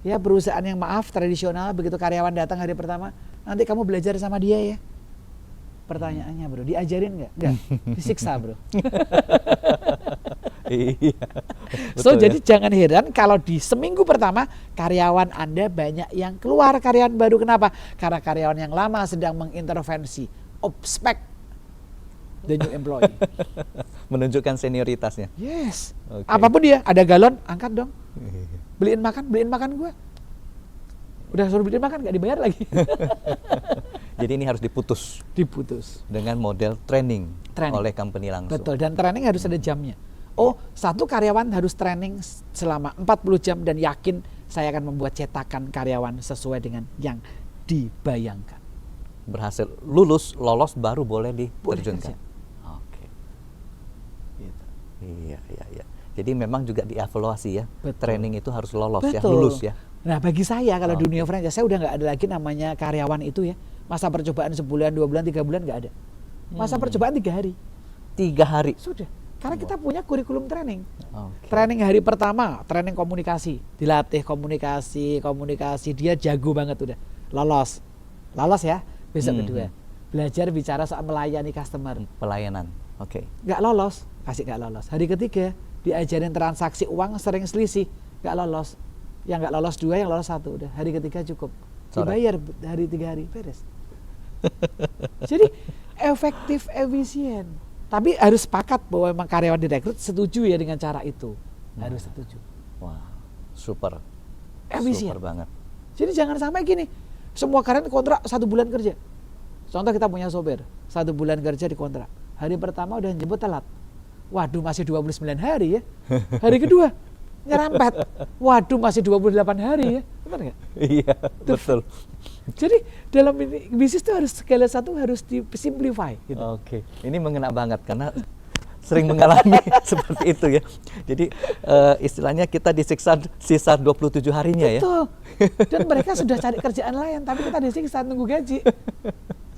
Ya perusahaan yang maaf tradisional, begitu karyawan datang hari pertama, nanti kamu belajar sama dia ya. Pertanyaannya bro, diajarin enggak? Enggak, disiksa bro. Iya. So Betul jadi jangan heran kalau di seminggu pertama karyawan Anda banyak yang keluar karyawan baru. Kenapa? Karena karyawan yang lama sedang mengintervensi, obspek the new employee. Menunjukkan senioritasnya. Yes. Oke. Apapun dia, ada galon, angkat dong. Beliin makan gua. Udah suruh beliin makan, gak dibayar lagi. Jadi ini harus diputus Diputus. dengan model training, Training. oleh company langsung. Betul, dan training harus ada jamnya. Satu karyawan harus training selama 40 jam dan yakin saya akan membuat cetakan karyawan sesuai dengan yang dibayangkan. Berhasil lolos baru boleh diterjunkan. kerja. Oke. Gitu. Iya. Jadi memang juga dievaluasi ya. Betul. Training itu harus lolos ya, Betul. lulus ya. Nah bagi saya kalau Oke. dunia franchise, saya udah nggak ada lagi namanya karyawan itu ya. Masa percobaan sebulan, 2 bulan, 3 bulan nggak ada. Masa percobaan 3 hari. 3 hari. Sudah. Karena kita punya kurikulum training. Oke. Training hari pertama, training komunikasi. Dilatih komunikasi, dia jago banget udah. Lolos ya. Besok kedua, belajar bicara soal melayani customer. Pelayanan. Oke. Nggak lolos, kasih nggak lolos. Hari ketiga, diajarin transaksi uang sering selisih. Nggak lolos. Yang nggak lolos 2, yang lolos 1. Udah, hari ketiga cukup. Dibayar hari 3 hari, beres. Jadi efektif, efisien. Tapi harus sepakat bahwa memang karyawan direkrut setuju ya dengan cara itu. Harus setuju. Wah, super. Efisien. Super banget. Jadi jangan sampai gini, semua karyawan kontrak 1 bulan kerja. Contoh kita punya sopir, 1 bulan kerja di kontrak. Hari pertama udah jemput telat. Waduh masih 29 hari ya. Hari kedua nyerempet. Waduh masih 28 hari ya. Benar nggak? Iya, betul. Jadi dalam ini bisnis itu harus skala 1 harus disimplify gitu. Oke, ini mengena banget karena sering mengalami seperti itu ya. Jadi istilahnya kita disiksa sisa 27 harinya ya. Betul. Dan mereka sudah cari kerjaan lain, tapi kita disiksa nunggu gaji.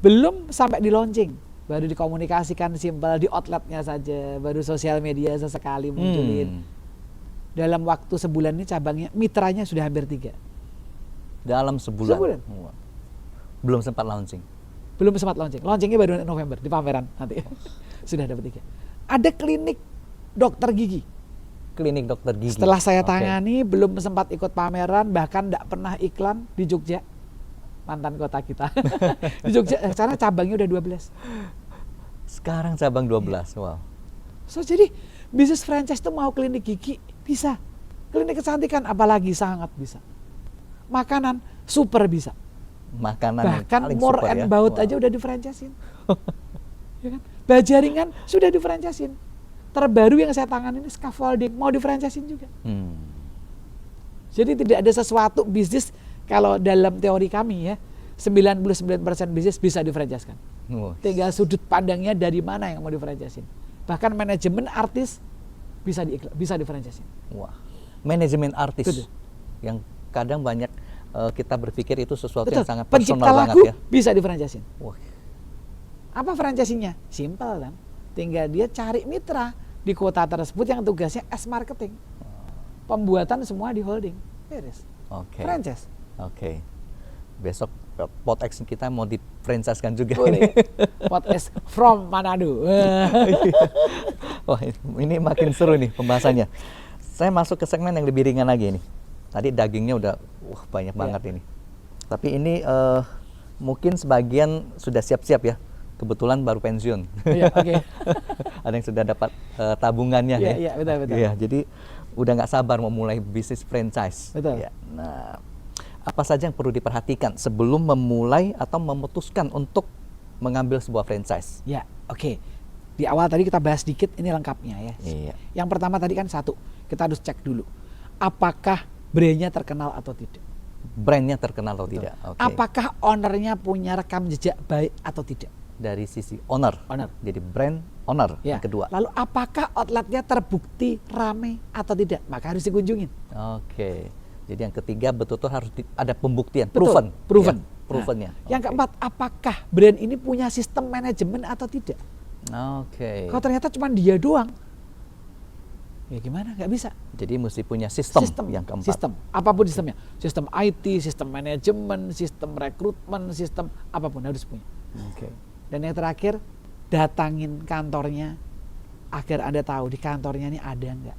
Belum sampai di launching, baru dikomunikasikan simpel di outletnya saja, baru sosial media sesekali munculin. Dalam waktu sebulan ini cabangnya, mitranya sudah hampir 3. Dalam sebulan? Wah. Belum sempat launching? Belum sempat launching. Launchingnya baru November di pameran nanti. Sudah dapat 3. Ada klinik dokter gigi. Klinik dokter gigi. Setelah saya tangani, belum sempat ikut pameran, bahkan tidak pernah iklan di Jogja, mantan kota kita. Di Jogja, karena cabangnya udah 12. Sekarang cabang 12, Iya. wow. So jadi bisnis franchise itu mau klinik gigi bisa, klinik kecantikan apalagi sangat bisa. Makanan super bisa. Makanan Bahkan paling more super and ya. bout aja udah di-franchise-in. Ya kan? Bajaringan sudah di-franchise-in. Terbaru yang saya tangani ini scaffolding mau di-franchise-in juga. Jadi tidak ada sesuatu bisnis, kalau dalam teori kami ya, 99% bisnis bisa di-franchise-kan. Tinggal sudut pandangnya dari mana yang mau di-franchise-in. Bahkan manajemen artis bisa di-franchise-in. Wah, manajemen artis. Betul. Yang kadang banyak kita berpikir itu sesuatu Betul. yang sangat Pencipta personal lagu banget ya. bisa di-franchise-in. Wah. Apa franchise-nya? Simpel kan. Tinggal dia cari mitra di kota tersebut yang tugasnya as marketing. Pembuatan semua di holding. Beres. Oke. Franchise. Oke. Besok PodX kita mau di-franchise-kan juga. Boleh. Podcast from Manado. Wah, ini makin seru nih pembahasannya. Saya masuk ke segmen yang lebih ringan lagi nih. Tadi dagingnya udah banyak banget ini. Tapi ini mungkin sebagian sudah siap-siap ya. Kebetulan baru pensiun. Iya, oke. Ada yang sudah dapat tabungannya ya. Iya, betul. Iya, jadi udah nggak sabar mau mulai bisnis franchise. Betul. Ya. Nah, apa saja yang perlu diperhatikan sebelum memulai atau memutuskan untuk mengambil sebuah franchise? Ya, oke. Di awal tadi kita bahas dikit, ini lengkapnya ya. Iya. Yang pertama tadi kan satu, kita harus cek dulu. Apakah brandnya terkenal atau tidak? Brandnya terkenal atau tidak? Oke. Apakah ownernya punya rekam jejak baik atau tidak? Dari sisi owner. Jadi brand owner. Ya. Yang kedua. Lalu apakah outletnya terbukti rame atau tidak? Maka harus dikunjungin. Oke. Jadi yang ketiga betul-betul harus ada pembuktian, Betul, proven. Ya, provennya. Nah, yang keempat, apakah brand ini punya sistem manajemen atau tidak? Oke. Kalau ternyata cuma dia doang, ya gimana? Nggak bisa. Jadi mesti punya sistem yang keempat. Sistem, apapun sistemnya. Sistem IT, sistem manajemen, sistem rekrutmen, sistem apapun harus punya. Oke. Dan yang terakhir, datangin kantornya agar Anda tahu di kantornya ini ada nggak.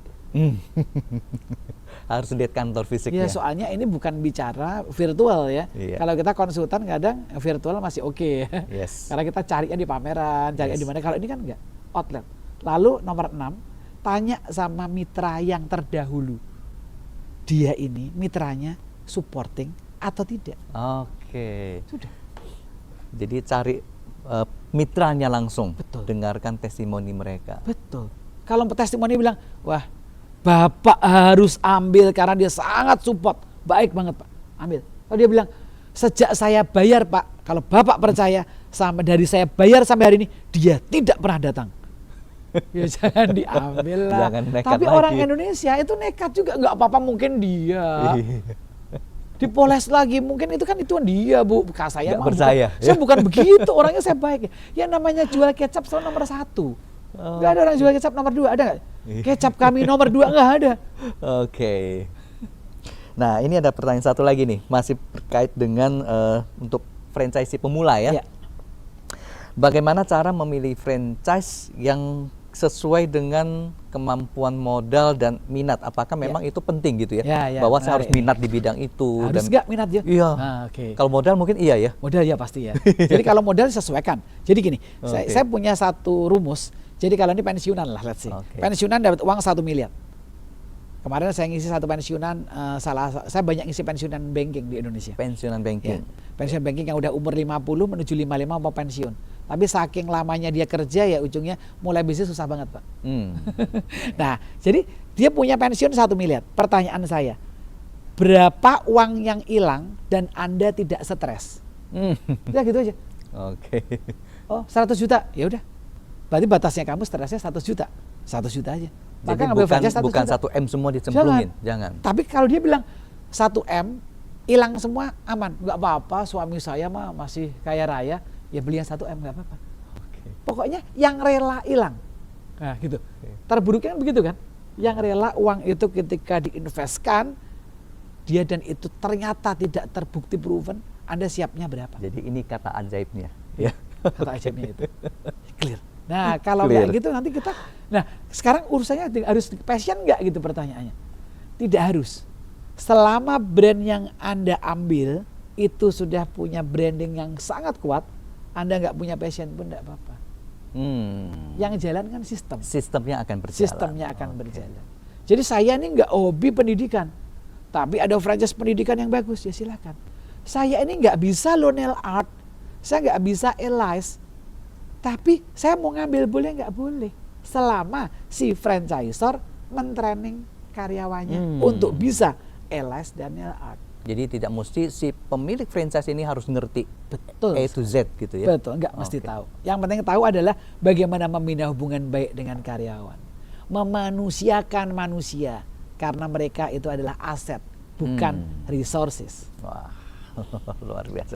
Harus lihat kantor fisiknya. Ya soalnya ini bukan bicara virtual ya. Iya. Kalau kita konsultan kadang virtual masih oke. Yes. Karena kita carinya di pameran, carinya Yes. di mana. Kalau ini kan enggak, outlet. Lalu nomor 6, tanya sama mitra yang terdahulu. Dia ini mitranya supporting atau tidak. Oke. Sudah. Jadi cari mitranya langsung. Betul. Dengarkan testimoni mereka. Betul. Kalau testimoni bilang, wah Bapak harus ambil karena dia sangat support. Baik banget Pak, ambil. Kalau dia bilang, sejak saya bayar Pak, kalau Bapak percaya, sama dari saya bayar sampai hari ini, dia tidak pernah datang. Ya jangan diambil lah. Jangan nekat Tapi lagi. orang Indonesia itu nekat juga, nggak apa-apa mungkin dia. Dipoles lagi, mungkin itu kan dia Bu, bukan saya. Nggak percaya. Bukan, saya bukan begitu, orangnya saya baik. Ya namanya jual kecap selalu nomor 1. Nggak ada orang jual kecap nomor 2, ada nggak? Kecap kami nomor 2 nggak ada. Oke. Nah ini ada pertanyaan satu lagi nih, masih terkait dengan untuk franchise pemula ya. Ya. Bagaimana cara memilih franchise yang sesuai dengan kemampuan modal dan minat? Apakah memang itu penting gitu ya? Ya, Bahwa saya menarik. harus minat di bidang itu. Harus nggak minat dia? Iya. Oke. Kalau modal mungkin iya ya. Modal ya pasti ya. Jadi kalau modal sesuaikan. Jadi gini, saya punya satu rumus. Jadi kalau ini pensiunan lah, let's say. Pensiunan dapat uang 1 miliar. Kemarin saya ngisi satu pensiunan, saya banyak ngisi pensiunan banking di Indonesia. Pensiunan banking. Ya, pensiun banking yang udah umur 50 menuju 55 mau pensiun. Tapi saking lamanya dia kerja ya ujungnya mulai bisnis susah banget Pak. Nah jadi dia punya pensiun 1 miliar. Pertanyaan saya, berapa uang yang hilang dan Anda tidak stres? Ya gitu aja. Oke. Oh 100 juta, ya udah. Berarti batasnya kamu stresnya 100 juta. 100 juta aja. Jadi ngambil bukan, franchise 1 bukan juta. 1 M semua dicemplungin, jangan. Tapi kalau dia bilang 1 M hilang semua aman, nggak apa-apa, suami saya mah masih kaya raya, ya beli yang 1M nggak apa-apa. Oke. Pokoknya yang rela hilang. Nah gitu. Terburuknya kan begitu kan. Yang rela uang itu ketika diinvestkan, dia dan itu ternyata tidak terbukti proven, Anda siapnya berapa? Jadi ini kata ajaibnya. Ya. Kata ajaibnya itu. Clear. Nah kalau nggak gitu nanti kita, nah sekarang urusannya harus passion nggak gitu pertanyaannya. Tidak harus. Selama brand yang Anda ambil itu sudah punya branding yang sangat kuat, Anda nggak punya passion pun nggak apa-apa. Yang jalan kan sistem. Sistemnya akan berjalan. Sistemnya akan berjalan. Jadi saya ini nggak hobi pendidikan, tapi ada franchise pendidikan yang bagus, ya silakan. Saya ini nggak bisa nail art, saya nggak bisa Elise, tapi saya mau ngambil boleh nggak boleh, selama si franchisor mentraining karyawannya untuk bisa Elise dan nail art. Jadi tidak mesti si pemilik franchise ini harus ngerti Betul. A to Z gitu ya. Betul, nggak mesti tahu. Yang penting tahu adalah bagaimana membina hubungan baik dengan karyawan, memanusiakan manusia, karena mereka itu adalah aset, bukan resources. Wah, luar biasa.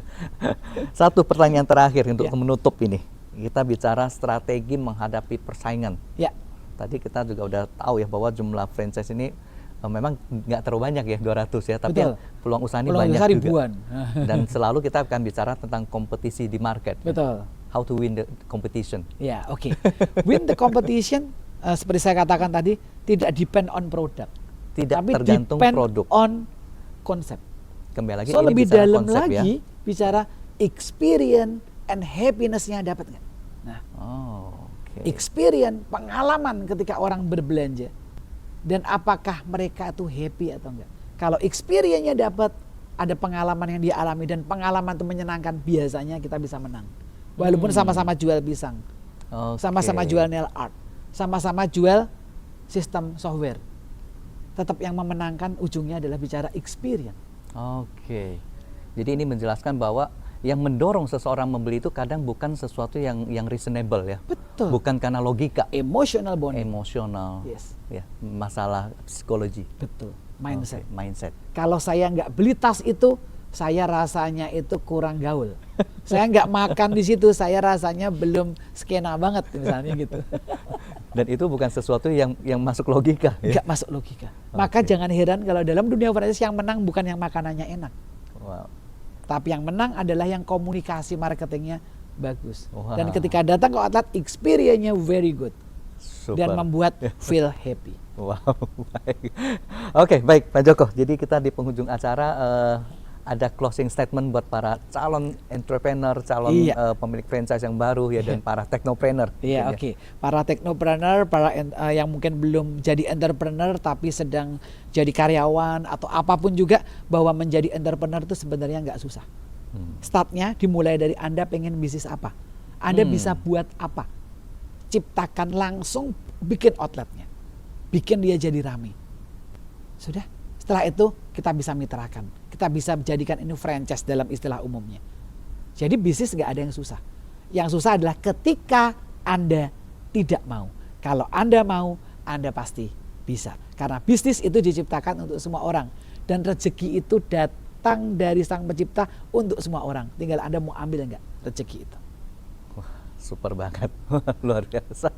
Satu pertanyaan terakhir untuk menutup ini. Kita bicara strategi menghadapi persaingan. Ya. Tadi kita juga udah tahu ya bahwa jumlah franchise ini memang nggak terlalu banyak ya, 200 ya, tapi peluang usaha ini banyak juga. Ribuan. Dan selalu kita akan bicara tentang kompetisi di market. Betul. How to win the competition. Ya, oke. Win the competition, seperti saya katakan tadi, tidak depend on produk. Tapi tergantung depend produk. on konsep. Kembali lagi So ini lebih bicara dalam konsep lagi ya. bicara experience and happiness-nya dapat nggak? Nah, experience, pengalaman ketika orang berbelanja. Dan apakah mereka itu happy atau enggak? Kalau experience-nya dapat, ada pengalaman yang dia alami dan pengalaman itu menyenangkan, biasanya kita bisa menang. Walaupun sama-sama jual pisang, sama-sama jual nail art, sama-sama jual sistem software, tetap yang memenangkan ujungnya adalah bicara experience. Oke. Jadi ini menjelaskan bahwa yang mendorong seseorang membeli itu kadang bukan sesuatu yang reasonable ya. Betul. Bukan karena logika. Emotional bonding. Emosional. Yes. Ya, masalah psikologi. Betul. Mindset. Mindset. Kalau saya nggak beli tas itu, saya rasanya itu kurang gaul. Saya nggak makan di situ, saya rasanya belum skena banget misalnya gitu. Dan itu bukan sesuatu yang masuk logika. Nggak masuk logika. Maka jangan heran kalau dalam dunia franchise yang menang bukan yang makanannya enak. Wow. Tapi yang menang adalah yang komunikasi marketingnya bagus. Wow. Dan ketika datang ke outlet, experience-nya very good. Super. Dan membuat feel happy. Wow, baik. Oke, baik Pak Joko. Jadi kita di penghujung acara ada closing statement buat para calon entrepreneur, calon pemilik franchise yang baru ya, dan para technopreneur. Iya, oke. Para technopreneur, para yang mungkin belum jadi entrepreneur tapi sedang jadi karyawan atau apapun juga, bahwa menjadi entrepreneur itu sebenarnya nggak susah. Startnya dimulai dari Anda pengen bisnis apa, Anda bisa buat apa, ciptakan langsung, bikin outletnya, bikin dia jadi rame. Sudah. Setelah itu kita bisa mitrakan, kita bisa jadikan ini franchise dalam istilah umumnya. Jadi bisnis nggak ada yang susah. Yang susah adalah ketika Anda tidak mau. Kalau Anda mau, Anda pasti bisa. Karena bisnis itu diciptakan untuk semua orang. Dan rezeki itu datang dari Sang Pencipta untuk semua orang. Tinggal Anda mau ambil nggak rezeki itu. Super banget, luar biasa.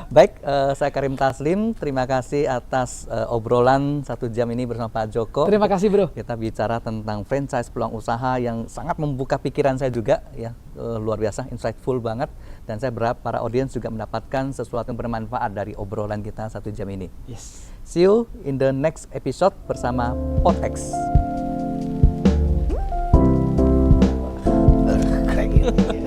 Baik, saya Karim Taslim, terima kasih atas obrolan 1 jam ini bersama Pak Joko. Terima kasih bro. Kita bicara tentang franchise, peluang usaha yang sangat membuka pikiran saya juga, ya, luar biasa, insightful banget. Dan saya berharap para audiens juga mendapatkan sesuatu yang bermanfaat dari obrolan kita 1 jam ini. Yes. See you in the next episode bersama PodX. Keren gitu.